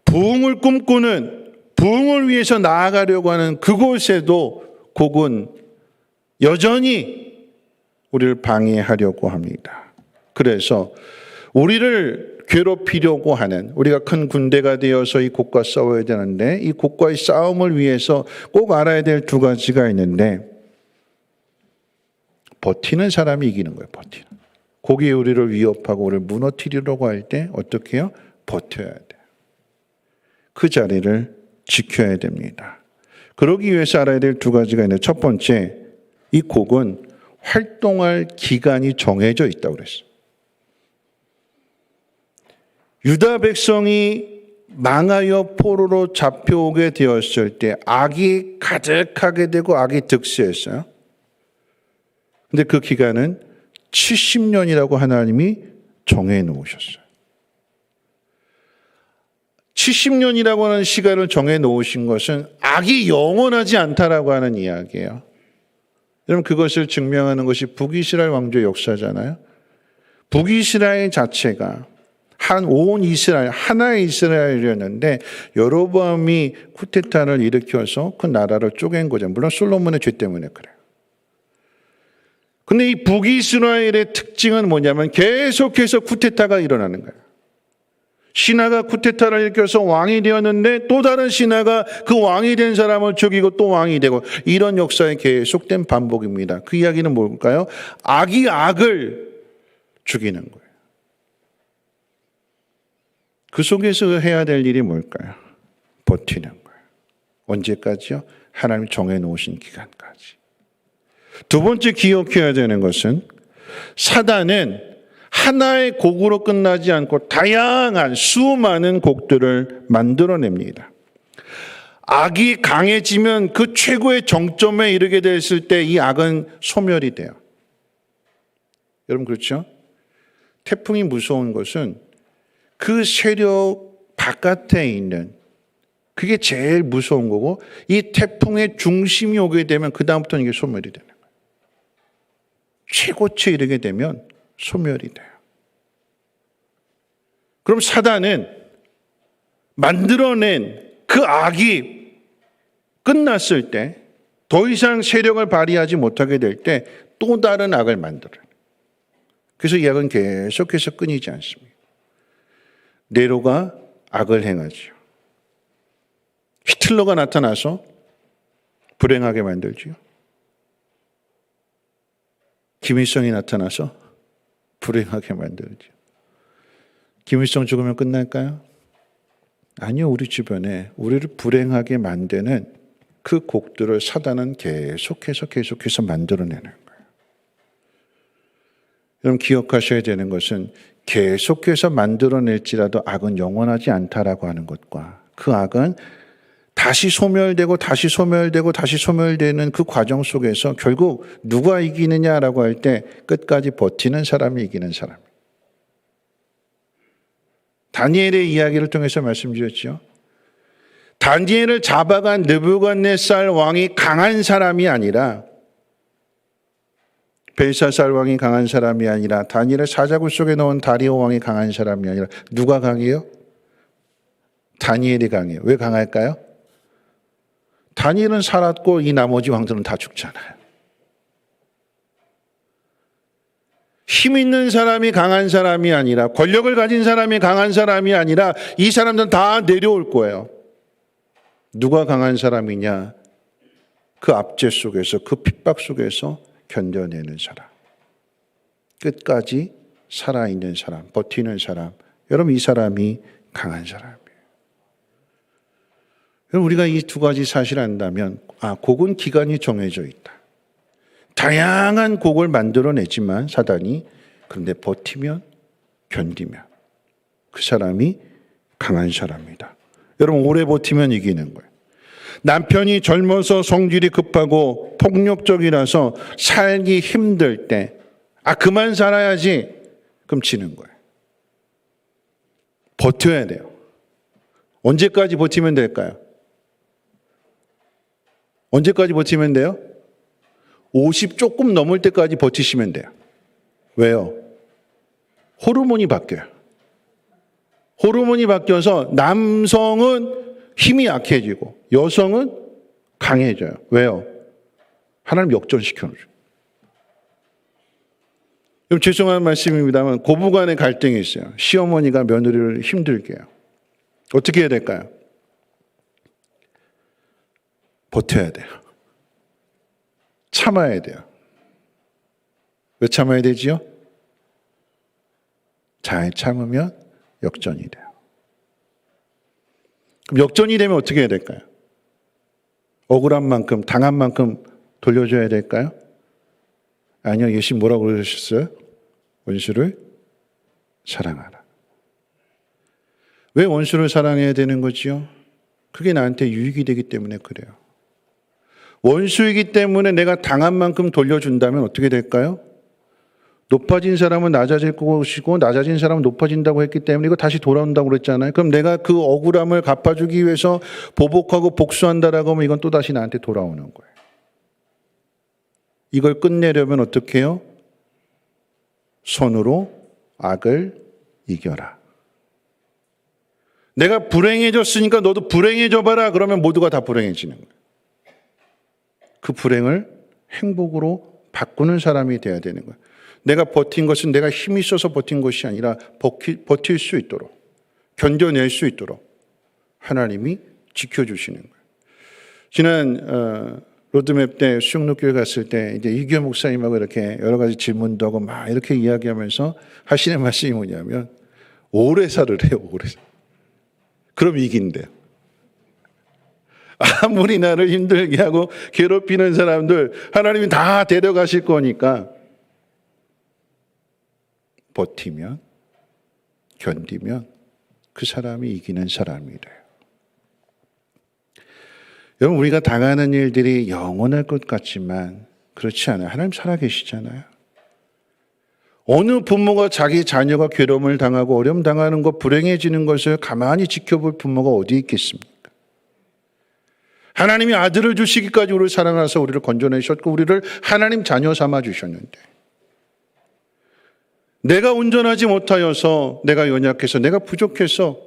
부흥을 꿈꾸는 부흥을 위해서 나아가려고 하는 그곳에도 곡은 여전히 우리를 방해하려고 합니다. 그래서 우리를 괴롭히려고 하는 우리가 큰 군대가 되어서 이 곡과 싸워야 되는데 이 곡과의 싸움을 위해서 꼭 알아야 될 두 가지가 있는데 버티는 사람이 이기는 거예요. 버티는. 곡이 우리를 위협하고 우리를 무너뜨리려고 할 때 어떻게 해요? 버텨야 돼요. 그 자리를 지켜야 됩니다. 그러기 위해서 알아야 될 두 가지가 있는데 첫 번째 이 곡은 활동할 기간이 정해져 있다고 그랬어요. 유다 백성이 망하여 포로로 잡혀오게 되었을 때 악이 가득하게 되고 악이 득세했어요. 근데 그 기간은 70년이라고 하나님이 정해 놓으셨어요. 70년이라고 하는 시간을 정해 놓으신 것은 악이 영원하지 않다라고 하는 이야기예요. 여러분 그것을 증명하는 것이 북이스라엘 왕조의 역사잖아요. 북이스라엘 자체가 온 이스라엘, 하나의 이스라엘이었는데 여로보암이 쿠데타를 일으켜서 그 나라를 쪼갠 거죠. 물론 솔로몬의 죄 때문에 그래요. 근데 이 북이스라엘의 특징은 뭐냐면 계속해서 쿠데타가 일어나는 거예요. 신하가 쿠데타를 일으켜서 왕이 되었는데 또 다른 신하가 그 왕이 된 사람을 죽이고 또 왕이 되고 이런 역사의 계속된 반복입니다. 그 이야기는 뭘까요? 악이 악을 죽이는 거예요. 그 속에서 해야 될 일이 뭘까요? 버티는 거예요. 언제까지요? 하나님이 정해놓으신 기간까지. 두 번째 기억해야 되는 것은 사단은 하나의 곡으로 끝나지 않고 다양한 수많은 곡들을 만들어냅니다. 악이 강해지면 그 최고의 정점에 이르게 됐을 때 이 악은 소멸이 돼요. 여러분 그렇죠? 태풍이 무서운 것은 그 세력 바깥에 있는 그게 제일 무서운 거고 이 태풍의 중심이 오게 되면 그 다음부터는 이게 소멸이 되는 거예요. 최고치에 이르게 되면 소멸이 돼요. 그럼 사단은 만들어낸 그 악이 끝났을 때 더 이상 세력을 발휘하지 못하게 될 때 또 다른 악을 만들어요. 그래서 이 악은 계속해서 끊이지 않습니다. 네로가 악을 행하죠. 히틀러가 나타나서 불행하게 만들지요. 김일성이 나타나서 불행하게 만들죠. 김일성 죽으면 끝날까요? 아니요. 우리 주변에 우리를 불행하게 만드는 그 곡들을 사단은 계속해서 만들어내는 거예요. 여러분 기억하셔야 되는 것은 계속해서 만들어낼지라도 악은 영원하지 않다라고 하는 것과 그 악은 다시 소멸되고 다시 소멸되고 다시 소멸되는 그 과정 속에서 결국 누가 이기느냐라고 할 때 끝까지 버티는 사람이 이기는 사람. 다니엘의 이야기를 통해서 말씀드렸죠. 다니엘을 잡아간 느부갓네살 왕이 강한 사람이 아니라 벨사살 왕이 강한 사람이 아니라 다니엘을 사자굴 속에 넣은 다리오 왕이 강한 사람이 아니라 누가 강해요? 다니엘이 강해요. 왜 강할까요? 다니엘은 살았고 이 나머지 왕들은 다 죽잖아요. 힘 있는 사람이 강한 사람이 아니라 권력을 가진 사람이 강한 사람이 아니라 이 사람들은 다 내려올 거예요. 누가 강한 사람이냐? 그 압제 속에서 그 핍박 속에서 견뎌내는 사람. 끝까지 살아있는 사람, 버티는 사람. 여러분 이 사람이 강한 사람이에요. 여러분 우리가 이 두 가지 사실을 안다면 곡은 기간이 정해져 있다. 다양한 곡을 만들어내지만 사단이 그런데 버티면 견디면 그 사람이 강한 사람이다. 여러분 오래 버티면 이기는 거예요. 남편이 젊어서 성질이 급하고 폭력적이라서 살기 힘들 때 그만 살아야지 그럼 지는 거예요. 버텨야 돼요. 언제까지 버티면 될까요? 언제까지 버티면 돼요? 50 조금 넘을 때까지 버티시면 돼요. 왜요? 호르몬이 바뀌어요. 호르몬이 바뀌어서 남성은 힘이 약해지고 여성은 강해져요. 왜요? 하나님 역전시켜놓죠. 좀 죄송한 말씀입니다만 고부간의 갈등이 있어요. 시어머니가 며느리를 힘들게 해요. 어떻게 해야 될까요? 버텨야 돼요. 참아야 돼요. 왜 참아야 되지요? 잘 참으면 역전이 돼요. 그럼 역전이 되면 어떻게 해야 될까요? 억울한 만큼, 당한 만큼 돌려줘야 될까요? 아니요. 예수님 뭐라고 그러셨어요? 원수를 사랑하라. 왜 원수를 사랑해야 되는 거지요? 그게 나한테 유익이 되기 때문에 그래요. 원수이기 때문에 내가 당한 만큼 돌려준다면 어떻게 될까요? 높아진 사람은 낮아질 것이고 낮아진 사람은 높아진다고 했기 때문에 이거 다시 돌아온다고 그랬잖아요. 그럼 내가 그 억울함을 갚아주기 위해서 보복하고 복수한다라고 하면 이건 또다시 나한테 돌아오는 거예요. 이걸 끝내려면 어떻게 해요? 손으로 악을 이겨라. 내가 불행해졌으니까 너도 불행해져 봐라. 그러면 모두가 다 불행해지는 거예요. 그 불행을 행복으로 바꾸는 사람이 돼야 되는 거예요. 내가 버틴 것은 내가 힘이 있어서 버틴 것이 아니라 버틸 수 있도록 견뎌낼 수 있도록 하나님이 지켜주시는 거예요. 지난 로드맵 때 수영록교회 갔을 때 이제 이규현 목사님하고 이렇게 여러 가지 질문도 하고 막 이렇게 이야기하면서 하시는 말씀이 뭐냐면 오래 살으래요. 오래 살. 그럼 이긴대요. 아무리 나를 힘들게 하고 괴롭히는 사람들 하나님이 다 데려가실 거니까 버티면, 견디면 그 사람이 이기는 사람이래요. 여러분, 우리가 당하는 일들이 영원할 것 같지만 그렇지 않아요. 하나님 살아계시잖아요. 어느 부모가 자기 자녀가 괴로움을 당하고 어려움 당하는 것, 불행해지는 것을 가만히 지켜볼 부모가 어디 있겠습니까? 하나님이 아들을 주시기까지 우리를 사랑하셔서 우리를 건져내셨고 우리를 하나님 자녀 삼아 주셨는데, 내가 온전하지 못하여서, 내가 연약해서, 내가 부족해서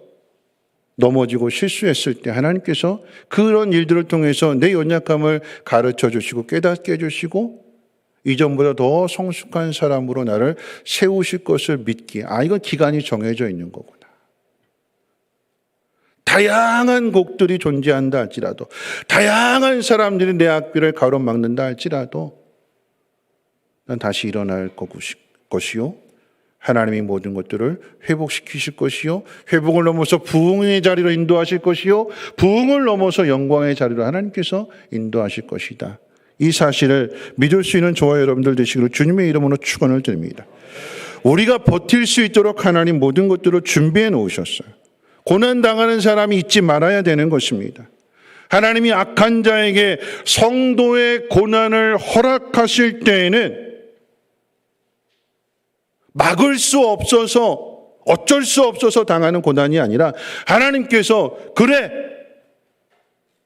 넘어지고 실수했을 때 하나님께서 그런 일들을 통해서 내 연약함을 가르쳐 주시고 깨닫게 해주시고 이전보다 더 성숙한 사람으로 나를 세우실 것을 믿기에, 이건 기간이 정해져 있는 거구나. 다양한 곡들이 존재한다 할지라도, 다양한 사람들이 내 앞길을 가로막는다 할지라도 난 다시 일어날 것이요, 하나님이 모든 것들을 회복시키실 것이요, 회복을 넘어서 부흥의 자리로 인도하실 것이요, 부흥을 넘어서 영광의 자리로 하나님께서 인도하실 것이다. 이 사실을 믿을 수 있는 저와 여러분들 되시기를 주님의 이름으로 축원을 드립니다. 우리가 버틸 수 있도록 하나님 모든 것들을 준비해 놓으셨어요. 고난당하는 사람이 잊지 말아야 되는 것입니다. 하나님이 악한 자에게 성도의 고난을 허락하실 때에는 막을 수 없어서, 어쩔 수 없어서 당하는 고난이 아니라 하나님께서 그래,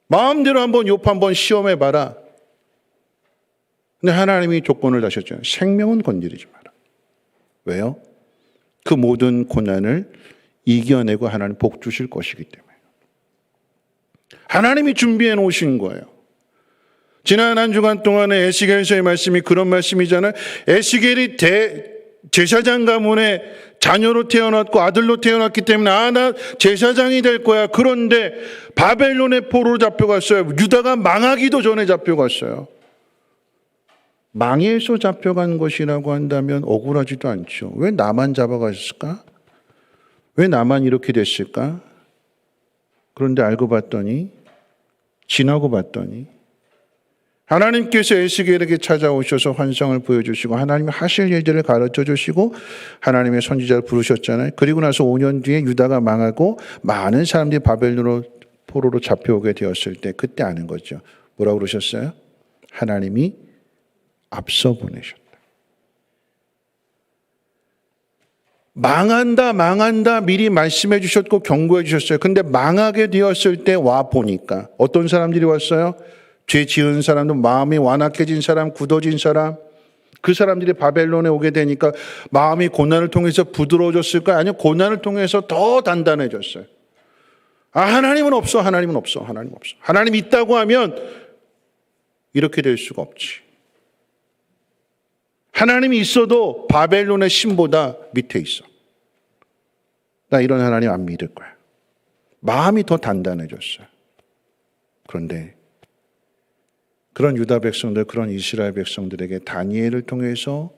마음대로 한번 욥 한번 시험해봐라. 근데 하나님이 조건을 다셨잖아요. 생명은 건드리지 마라. 왜요? 그 모든 고난을 이겨내고 하나님 복 주실 것이기 때문에. 하나님이 준비해 놓으신 거예요. 지난 한 주간 동안에 에스겔서의 말씀이 그런 말씀이잖아요. 에스겔이 제사장 가문의 자녀로 태어났고 아들로 태어났기 때문에 나 제사장이 될 거야. 그런데 바벨론의 포로로 잡혀갔어요. 유다가 망하기도 전에 잡혀갔어요. 망해서 잡혀간 것이라고 한다면 억울하지도 않죠. 왜 나만 잡아갔을까? 왜 나만 이렇게 됐을까? 그런데 알고 봤더니, 지나고 봤더니 하나님께서 에스겔에게 찾아오셔서 환상을 보여주시고 하나님이 하실 일들을 가르쳐 주시고 하나님의 선지자를 부르셨잖아요. 그리고 나서 5년 뒤에 유다가 망하고 많은 사람들이 바벨론으로 포로로 잡혀오게 되었을 때 그때 아는 거죠. 뭐라고 그러셨어요? 하나님이 앞서 보내셨다. 망한다 미리 말씀해 주셨고 경고해 주셨어요. 근데 망하게 되었을 때 와 보니까 어떤 사람들이 왔어요? 죄 지은 사람도, 마음이 완악해진 사람, 굳어진 사람, 그 사람들이 바벨론에 오게 되니까 마음이 고난을 통해서 부드러워졌을까요? 아니요, 고난을 통해서 더 단단해졌어요. 하나님은 없어. 하나님 있다고 하면 이렇게 될 수가 없지. 하나님이 있어도 바벨론의 신보다 밑에 있어. 나 이런 하나님 안 믿을 거야. 마음이 더 단단해졌어요. 그런데 그런 유다 백성들, 그런 이스라엘 백성들에게 다니엘을 통해서,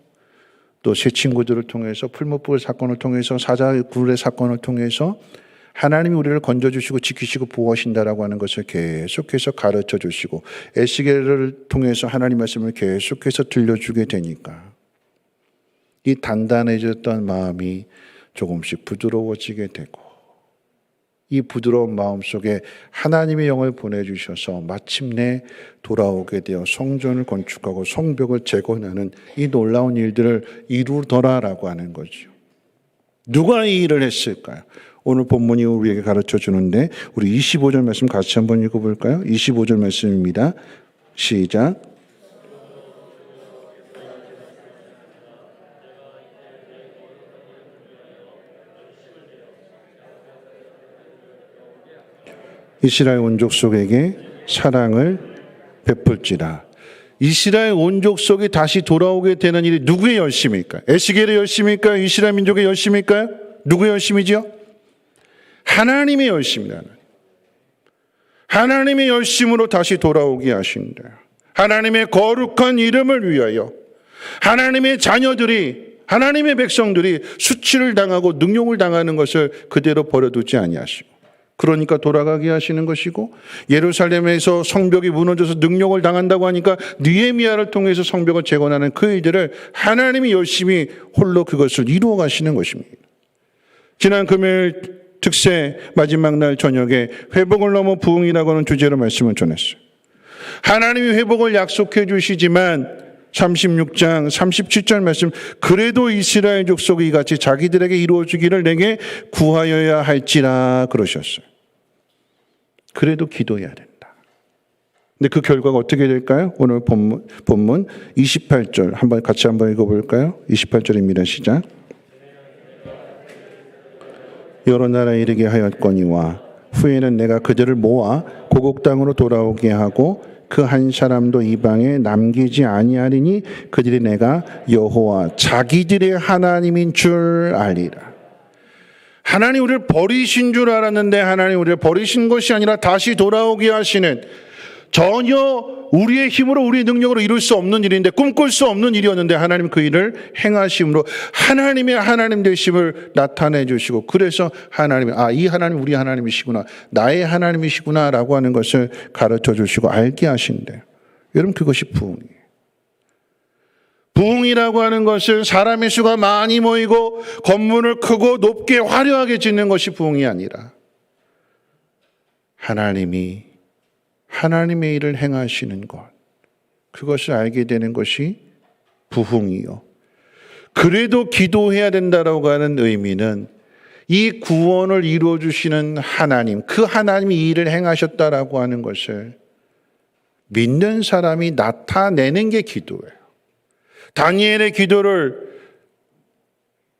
또 세 친구들을 통해서, 풀무불 사건을 통해서, 사자굴의 사건을 통해서 하나님이 우리를 건져주시고 지키시고 보호하신다라고 하는 것을 계속해서 가르쳐 주시고 에스겔을 통해서 하나님 말씀을 계속해서 들려주게 되니까 이 단단해졌던 마음이 조금씩 부드러워지게 되고, 이 부드러운 마음 속에 하나님의 영을 보내주셔서 마침내 돌아오게 되어 성전을 건축하고 성벽을 재건하는 이 놀라운 일들을 이루더라라고 하는 거죠. 누가 이 일을 했을까요? 오늘 본문이 우리에게 가르쳐 주는데 우리 25절 말씀 같이 한번 읽어볼까요? 25절 말씀입니다. 시작. 이스라엘 온 족속에게 사랑을 베풀지라. 이스라엘 온 족속이 다시 돌아오게 되는 일이 누구의 열심일까요? 에스겔의 열심일까요? 이스라엘 민족의 열심일까요? 누구의 열심이죠? 하나님의 열심이다. 하나님의 열심으로 다시 돌아오게 하신다. 하나님의 거룩한 이름을 위하여 하나님의 자녀들이, 하나님의 백성들이 수치를 당하고 능욕을 당하는 것을 그대로 버려두지 아니하시고 그러니까 돌아가게 하시는 것이고, 예루살렘에서 성벽이 무너져서 능력을 당한다고 하니까 느헤미야를 통해서 성벽을 재건하는 그 일들을 하나님이 열심히 홀로 그것을 이루어 가시는 것입니다. 지난 금요일 특세 마지막 날 저녁에 회복을 넘어 부흥이라고 하는 주제로 말씀을 전했어요. 하나님이 회복을 약속해 주시지만 36장 37절 말씀, 그래도 이스라엘 족속이 이같이 자기들에게 이루어지기를 내게 구하여야 할지라 그러셨어요. 그래도 기도해야 된다. 근데 그 결과가 어떻게 될까요? 오늘 본문 28절 같이 한번 읽어볼까요? 28절입니다. 시작. 여러 나라에 이르게 하였거니와 후에는 내가 그들을 모아 고국 땅으로 돌아오게 하고 그 한 사람도 이방에 남기지 아니하리니 그들이 내가 여호와 자기들의 하나님인 줄 알리라. 하나님 우리를 버리신 줄 알았는데 하나님 우리를 버리신 것이 아니라 다시 돌아오게 하시는, 전혀 우리의 힘으로 우리의 능력으로 이룰 수 없는 일인데, 꿈꿀 수 없는 일이었는데 하나님 그 일을 행하심으로 하나님의 하나님 되심을 나타내 주시고, 그래서 하나님이 이 하나님 우리 하나님이시구나, 나의 하나님이시구나 라고 하는 것을 가르쳐 주시고 알게 하신대요. 여러분, 그것이 부흥이에요. 부흥이라고 하는 것은 사람의 수가 많이 모이고 건물을 크고 높게 화려하게 짓는 것이 부흥이 아니라 하나님의 일을 행하시는 것, 그것을 알게 되는 것이 부흥이요. 그래도 기도해야 된다라고 하는 의미는 이 구원을 이루어 주시는 하나님, 그 하나님이 이 일을 행하셨다라고 하는 것을 믿는 사람이 나타내는 게 기도예요. 다니엘의 기도를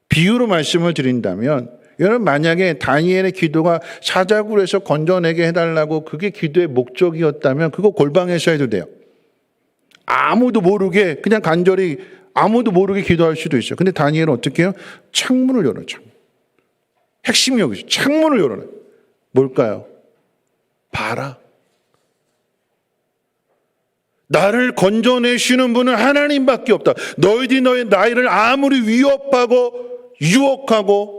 비유로 말씀을 드린다면, 여러분 만약에 다니엘의 기도가 사자굴에서 건져내게 해달라고 그게 기도의 목적이었다면 그거 골방에서 해도 돼요. 아무도 모르게 그냥 간절히 아무도 모르게 기도할 수도 있어요. 근데 다니엘은 어떻게 해요? 창문을 열어요. 핵심이 여기서 창문을 열어요. 뭘까요? 봐라. 나를 건져내시는 분은 하나님밖에 없다. 너희들이 너의 나이를 아무리 위협하고 유혹하고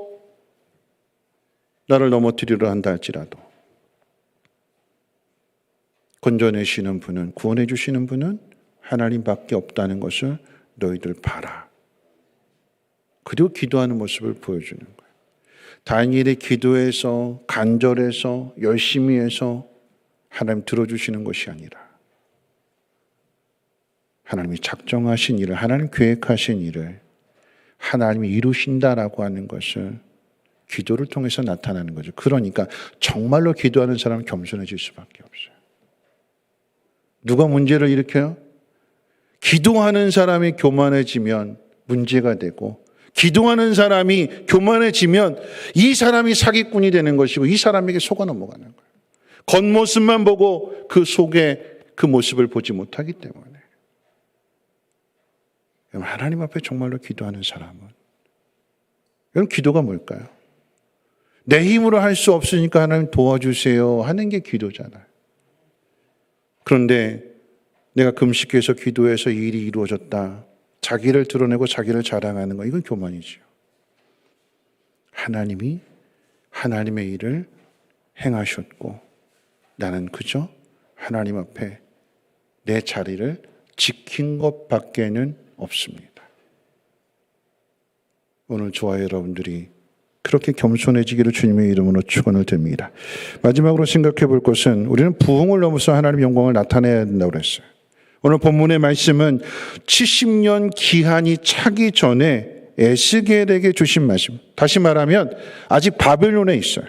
나를 넘어뜨리려 한다 할지라도 건져내시는 분은, 구원해 주시는 분은 하나님밖에 없다는 것을 너희들 봐라. 그리고 기도하는 모습을 보여주는 거예요. 다니엘의 기도에서, 간절해서, 열심히 해서 하나님 들어주시는 것이 아니라 하나님이 작정하신 일을, 하나님 계획하신 일을 하나님이 이루신다라고 하는 것을 기도를 통해서 나타나는 거죠. 그러니까 정말로 기도하는 사람은 겸손해질 수밖에 없어요. 누가 문제를 일으켜요? 기도하는 사람이 교만해지면 문제가 되고, 기도하는 사람이 교만해지면 이 사람이 사기꾼이 되는 것이고 이 사람에게 속아 넘어가는 거예요. 겉모습만 보고 그 속에 그 모습을 보지 못하기 때문에. 하나님 앞에 정말로 기도하는 사람은, 여러분 기도가 뭘까요? 내 힘으로 할 수 없으니까 하나님 도와주세요 하는 게 기도잖아요. 그런데 내가 금식해서 기도해서 이 일이 이루어졌다, 자기를 드러내고 자기를 자랑하는 거, 이건 교만이죠. 하나님이 하나님의 일을 행하셨고 나는 그저 하나님 앞에 내 자리를 지킨 것밖에는 없습니다. 오늘 저와 여러분들이 그렇게 겸손해지기를 주님의 이름으로 축원을 드립니다. 마지막으로 생각해 볼 것은, 우리는 부흥을 넘어서 하나님의 영광을 나타내야 된다고 그랬어요. 오늘 본문의 말씀은 70년 기한이 차기 전에 에스겔에게 주신 말씀. 다시 말하면 아직 바벨론에 있어요.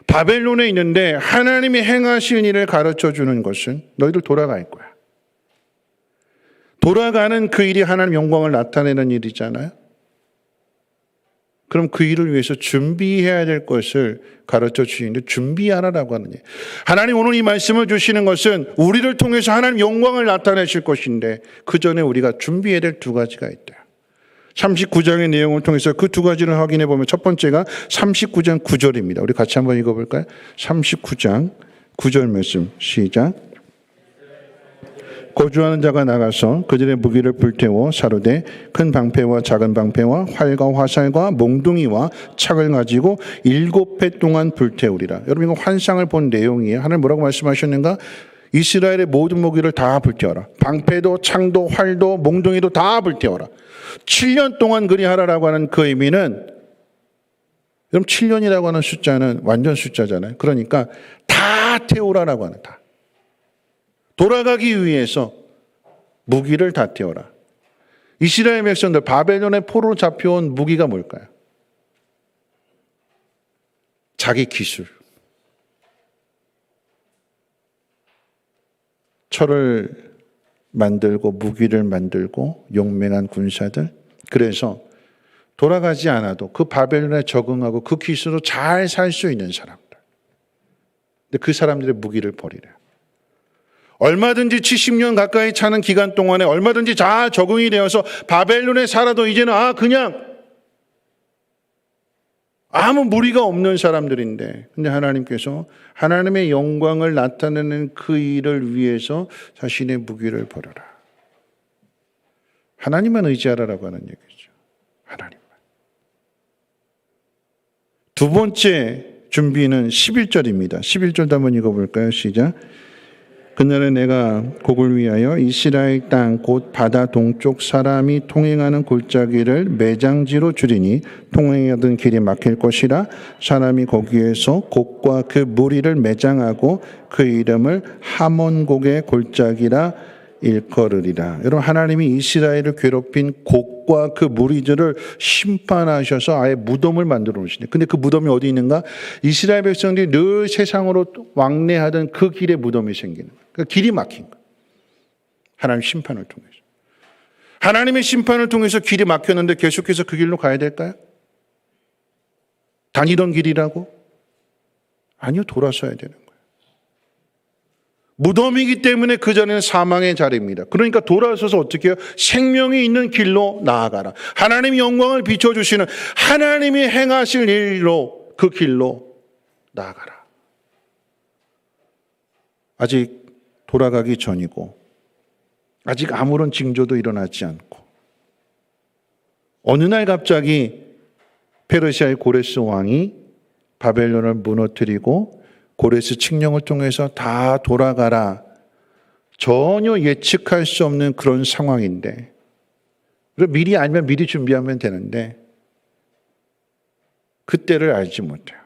바벨론에 있는데 하나님이 행하신 일을 가르쳐 주는 것은 너희들 돌아갈 거야. 돌아가는 그 일이 하나님 영광을 나타내는 일이잖아요. 그럼 그 일을 위해서 준비해야 될 것을 가르쳐 주시는데, 준비하라라고 하는 일. 하나님 오늘 이 말씀을 주시는 것은 우리를 통해서 하나님 영광을 나타내실 것인데, 그 전에 우리가 준비해야 될 두 가지가 있다. 39장의 내용을 통해서 그 두 가지를 확인해 보면, 첫 번째가 39장 9절입니다. 우리 같이 한번 읽어볼까요? 39장 9절 말씀 시작. 거주하는 자가 나가서 그들의 무기를 불태워 사르되 큰 방패와 작은 방패와 활과 화살과 몽둥이와 창을 가지고 7해 동안 불태우리라. 여러분 이거 환상을 본 내용이에요. 하나님 뭐라고 말씀하셨는가? 이스라엘의 모든 무기를 다 불태워라. 방패도 창도 활도 몽둥이도 다 불태워라. 7년 동안 그리하라라고 하는 그 의미는, 여러분 7년이라고 하는 숫자는 완전 숫자잖아요. 그러니까 다 태우라라고 하는, 다. 돌아가기 위해서 무기를 다 태워라. 이스라엘 백성들 바벨론의 포로로 잡혀온 무기가 뭘까요? 자기 기술. 철을 만들고 무기를 만들고 용맹한 군사들. 그래서 돌아가지 않아도 그 바벨론에 적응하고 그 기술로 잘 살 수 있는 사람들. 근데 그 사람들의 무기를 버리래요. 얼마든지 70년 가까이 차는 기간 동안에 얼마든지 잘 적응이 되어서 바벨론에 살아도 이제는 그냥 아무 무리가 없는 사람들인데, 근데 하나님께서 하나님의 영광을 나타내는 그 일을 위해서 자신의 무기를 버려라. 하나님만 의지하라라고 하는 얘기죠. 하나님만. 두 번째 준비는 11절입니다. 11절도 한번 읽어볼까요? 시작. 그날에 내가 곡을 위하여 이스라엘 땅 곧 바다 동쪽 사람이 통행하는 골짜기를 매장지로 줄이니 통행하던 길이 막힐 것이라. 사람이 거기에서 곡과 그 무리를 매장하고 그 이름을 하몬곡의 골짜기라 일컬으리라. 여러분 하나님이 이스라엘을 괴롭힌 곡과 그 무리들을 심판하셔서 아예 무덤을 만들어 놓으시네. 근데 그 무덤이 어디 있는가? 이스라엘 백성들이 늘 세상으로 왕래하던 그 길에 무덤이 생기는 거예요. 그러니까 길이 막힌 거예요. 하나님 심판을 통해서. 하나님의 심판을 통해서 길이 막혔는데 계속해서 그 길로 가야 될까요? 다니던 길이라고? 아니요, 돌아서야 되는 거예요. 무덤이기 때문에 그 전에는 사망의 자리입니다. 그러니까 돌아서서 어떻게 해요? 생명이 있는 길로 나아가라. 하나님의 영광을 비춰주시는 하나님이 행하실 일로, 그 길로 나아가라. 아직 돌아가기 전이고 아직 아무런 징조도 일어나지 않고 어느 날 갑자기 페르시아의 고레스 왕이 바벨론을 무너뜨리고 고레스 칙령을 통해서 다 돌아가라. 전혀 예측할 수 없는 그런 상황인데, 미리 알면 미리 준비하면 되는데 그때를 알지 못해요.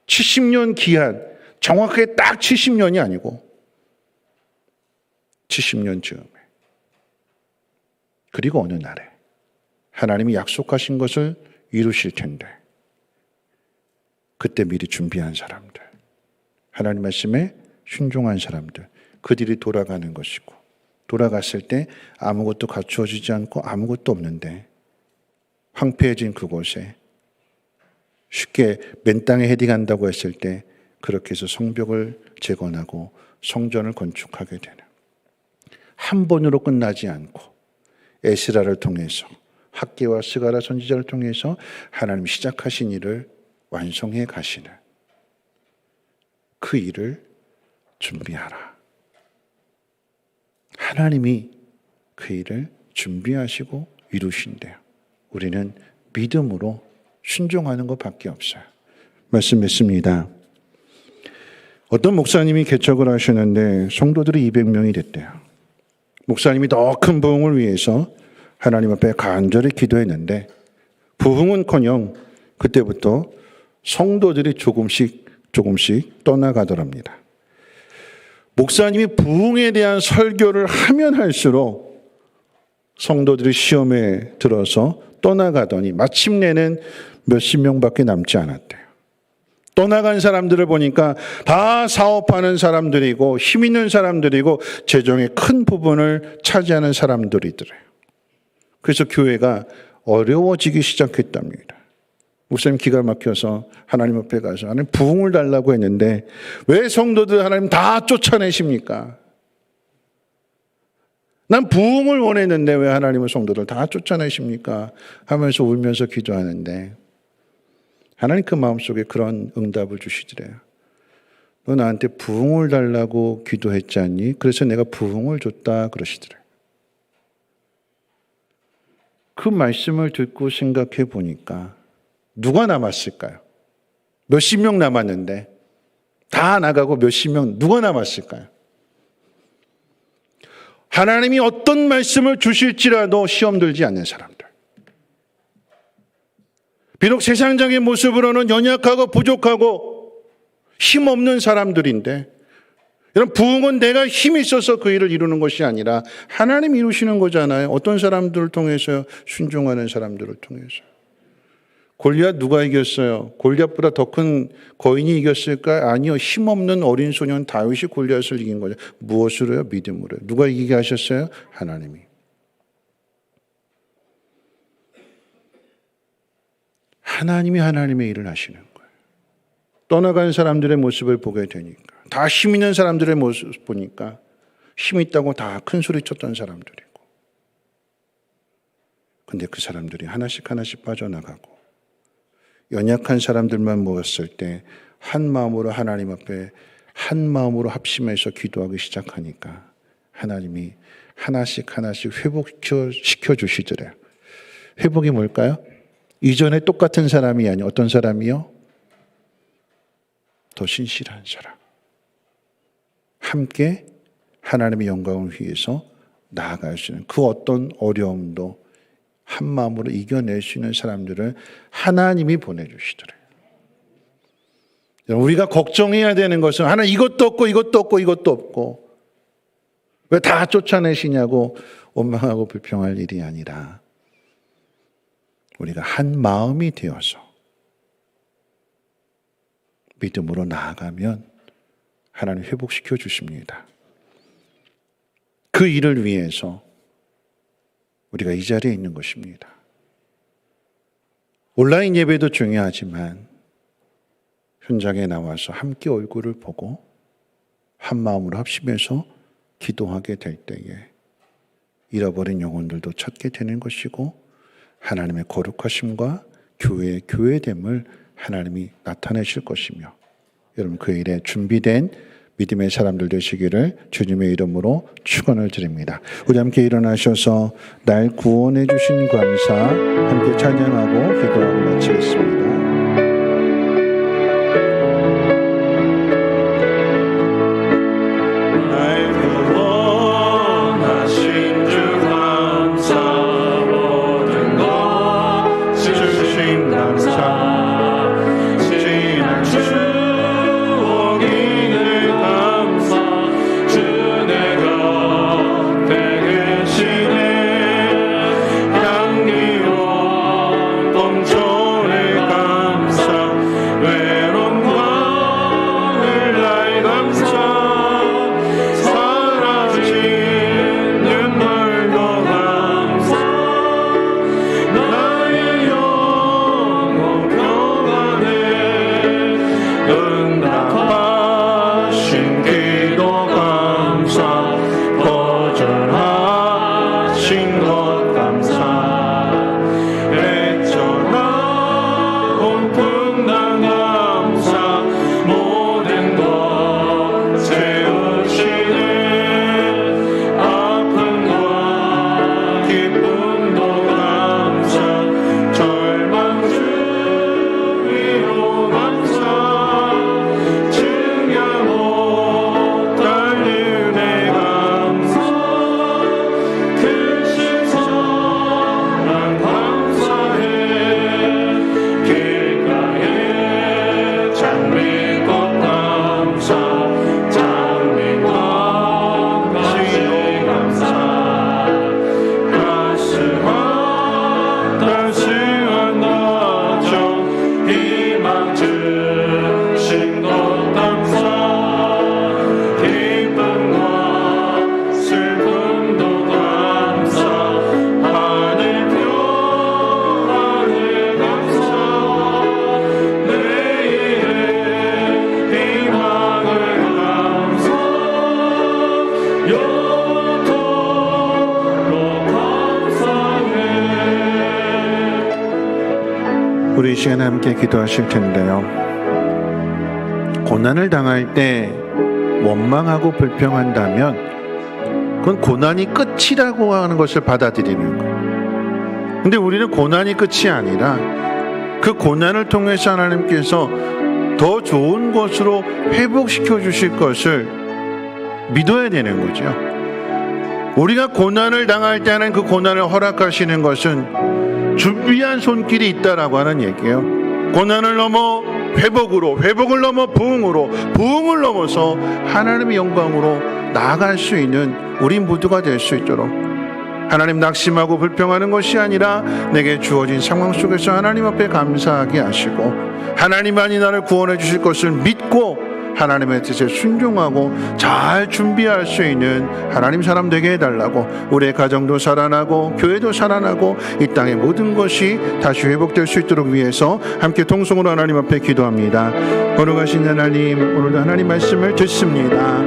70년 기한, 정확하게 딱 70년이 아니고 70년 즈음에, 그리고 어느 날에 하나님이 약속하신 것을 이루실 텐데 그때 미리 준비한 사람들, 하나님 말씀에 순종한 사람들, 그들이 돌아가는 것이고, 돌아갔을 때 아무것도 갖추어지지 않고 아무것도 없는데 황폐해진 그곳에 쉽게 맨 땅에 헤딩한다고 했을 때 그렇게 해서 성벽을 재건하고 성전을 건축하게 되는, 한 번으로 끝나지 않고 에스라를 통해서, 학개와 스가랴 선지자를 통해서 하나님이 시작하신 일을 완성해 가시는 그 일을 준비하라. 하나님이 그 일을 준비하시고 이루신대요. 우리는 믿음으로 순종하는 것밖에 없어요. 말씀 맺습니다. 어떤 목사님이 개척을 하시는데 성도들이 200명이 됐대요. 목사님이 더 큰 부흥을 위해서 하나님 앞에 간절히 기도했는데 부흥은커녕 그때부터 성도들이 조금씩 떠나가더랍니다. 목사님이 부흥에 대한 설교를 하면 할수록 성도들이 시험에 들어서 떠나가더니 마침내는 몇십 명밖에 남지 않았대요. 떠나간 사람들을 보니까 다 사업하는 사람들이고 힘 있는 사람들이고 재정의 큰 부분을 차지하는 사람들이더래요. 그래서 교회가 어려워지기 시작했답니다. 목사님 기가 막혀서 하나님 앞에 가서 하나님 부흥을 달라고 했는데 왜 성도들 하나님 다 쫓아내십니까? 난 부흥을 원했는데 왜 하나님은 성도들 다 쫓아내십니까? 하면서 울면서 기도하는데 하나님 그 마음속에 그런 응답을 주시더래요. 너 나한테 부흥을 달라고 기도했지 않니? 그래서 내가 부흥을 줬다 그러시더래요. 그 말씀을 듣고 생각해 보니까 누가 남았을까요? 몇십 명 남았는데 다 나가고 몇십 명 누가 남았을까요? 하나님이 어떤 말씀을 주실지라도 시험 들지 않는 사람들. 비록 세상적인 모습으로는 연약하고 부족하고 힘없는 사람들인데, 여러분, 부흥은 내가 힘이 있어서 그 일을 이루는 것이 아니라 하나님이 이루시는 거잖아요. 어떤 사람들을 통해서요? 순종하는 사람들을 통해서. 골리앗 누가 이겼어요? 골리앗보다 더 큰 거인이 이겼을까? 아니요. 힘없는 어린 소년 다윗이 골리앗을 이긴 거죠. 무엇으로요? 믿음으로요. 누가 이기게 하셨어요? 하나님이. 하나님이 하나님의 일을 하시는 거예요. 떠나간 사람들의 모습을 보게 되니까, 다 힘 있는 사람들의 모습 보니까 힘 있다고 다 큰 소리 쳤던 사람들이고, 근데 그 사람들이 하나씩 하나씩 빠져나가고 연약한 사람들만 모였을 때 한 마음으로 하나님 앞에 한 마음으로 합심해서 기도하기 시작하니까 하나님이 하나씩 하나씩 회복시켜 주시더래요. 회복이 뭘까요? 이전에 똑같은 사람이 아니요. 어떤 사람이요? 더 신실한 사람. 함께 하나님의 영광을 위해서 나아갈 수 있는 그 어떤 어려움도 한 마음으로 이겨낼 수 있는 사람들을 하나님이 보내주시더래요. 우리가 걱정해야 되는 것은 하나님 이것도 없고 이것도 없고 이것도 없고 왜 다 쫓아내시냐고 원망하고 불평할 일이 아니라 우리가 한 마음이 되어서 믿음으로 나아가면 하나님 회복시켜 주십니다. 그 일을 위해서 우리가 이 자리에 있는 것입니다. 온라인 예배도 중요하지만 현장에 나와서 함께 얼굴을 보고 한 마음으로 합심해서 기도하게 될 때에 잃어버린 영혼들도 찾게 되는 것이고 하나님의 거룩하심과 교회의 교회됨을 하나님이 나타내실 것이며 여러분 그 일에 준비된 믿음의 사람들 되시기를 주님의 이름으로 축원을 드립니다. 우리 함께 일어나셔서 날 구원해 주신 감사 함께 찬양하고 기도하고 마치겠습니다. 우리 이 시간에 함께 기도하실 텐데요. 고난을 당할 때 원망하고 불평한다면 그건 고난이 끝이라고 하는 것을 받아들이는 거예요. 근데 우리는 고난이 끝이 아니라 그 고난을 통해서 하나님께서 더 좋은 것으로 회복시켜 주실 것을 믿어야 되는 거죠. 우리가 고난을 당할 때는 그 고난을 허락하시는 것은 준비한 손길이 있다라고 하는 얘기예요. 고난을 넘어 회복으로, 회복을 넘어 부흥으로, 부흥을 넘어서 하나님의 영광으로 나아갈 수 있는 우리 모두가 될 수 있도록 하나님 낙심하고 불평하는 것이 아니라 내게 주어진 상황 속에서 하나님 앞에 감사하게 하시고 하나님만이 나를 구원해 주실 것을 믿고 하나님의 뜻에 순종하고 잘 준비할 수 있는 하나님 사람 되게 해달라고, 우리의 가정도 살아나고 교회도 살아나고 이 땅의 모든 것이 다시 회복될 수 있도록 위해서 함께 통성으로 하나님 앞에 기도합니다. 거룩하신 하나님, 오늘도 하나님 말씀을 듣습니다.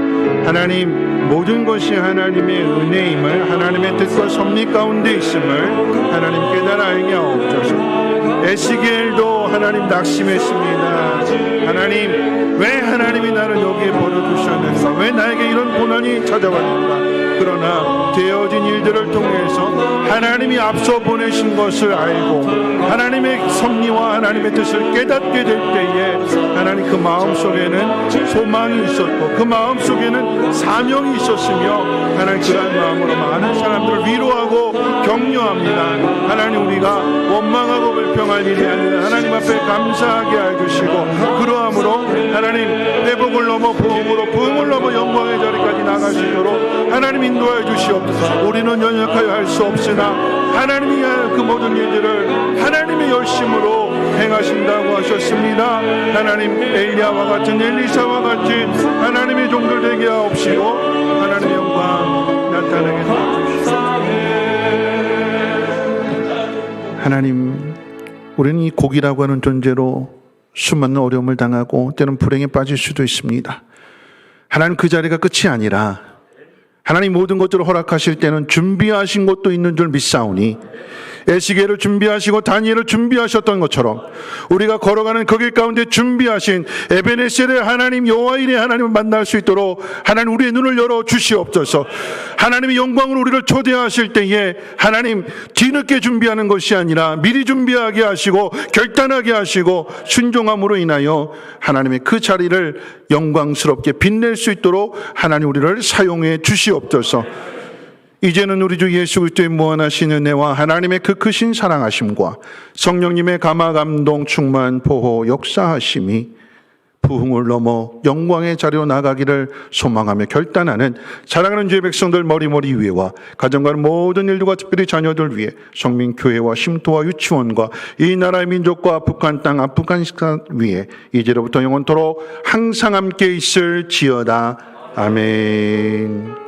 하나님, 모든 것이 하나님의 은혜임을, 하나님의 뜻과 섭리 가운데 있음을 하나님 깨달아 알게 하옵소서. 에스겔도 하나님 낙심했습니다. 하나님, 왜 하나님이 나를 여기에 버려두셨는가? 왜 나에게 이런 고난이 찾아왔는가? 그러나 되어진 일들을 통해서 하나님이 앞서 보내신 것을 알고 하나님의 섭리와 하나님의 뜻을 깨닫게 될 때에 하나님 그 마음속에는 소망이 있었고 그 마음속에는 사명이 있었으며 하나님 그런 마음으로 많은 사람들을 위로하고 격려합니다. 하나님, 우리가 원망하고 불평할 일이 아니라 하나님 앞에 감사하게 해주시고 그러함으로 하나님 회복을 넘어 부흥으로, 부흥을 넘어 영광의 자리까지 나가시도록 하나님 인도하여 주시옵소서. 우리는 연약하여 할 수 없으나 하나님이 그 모든 일들을 하나님의 열심으로 행하신다고 하셨습니다. 하나님, 엘리야와 같은, 엘리사와 같은 하나님의 종들 되게 하옵시고 하나님의 영광 나타나게 도와주시옵소서. 하나님, 우리는 이 곡이라고 하는 존재로 수많은 어려움을 당하고 때로는 불행에 빠질 수도 있습니다. 하나님, 그 자리가 끝이 아니라 하나님 모든 것들을 허락하실 때는 준비하신 것도 있는 줄 믿사오니 에스겔을 준비하시고 다니엘을 준비하셨던 것처럼 우리가 걸어가는 그 길 가운데 준비하신 에베네셀의 하나님, 여호와일의 하나님을 만날 수 있도록 하나님 우리의 눈을 열어 주시옵소서. 하나님의 영광으로 우리를 초대하실 때에 하나님 뒤늦게 준비하는 것이 아니라 미리 준비하게 하시고 결단하게 하시고 순종함으로 인하여 하나님의 그 자리를 영광스럽게 빛낼 수 있도록 하나님 우리를 사용해 주시옵소서. 이제는 우리 주 예수 그리스도의 무한하신 은혜와 하나님의 그 크신 사랑하심과 성령님의 감화 감동 충만 보호 역사하심이 부흥을 넘어 영광의 자리로 나가기를 소망하며 결단하는 사랑하는 주의 백성들 머리머리 위에와 가정과 모든 일들과 특별히 자녀들 위해 성민교회와 쉼터와 유치원과 이 나라의 민족과 북한 땅 아프가니스탄 위에 이제로부터 영원토록 항상 함께 있을지어다. 아멘.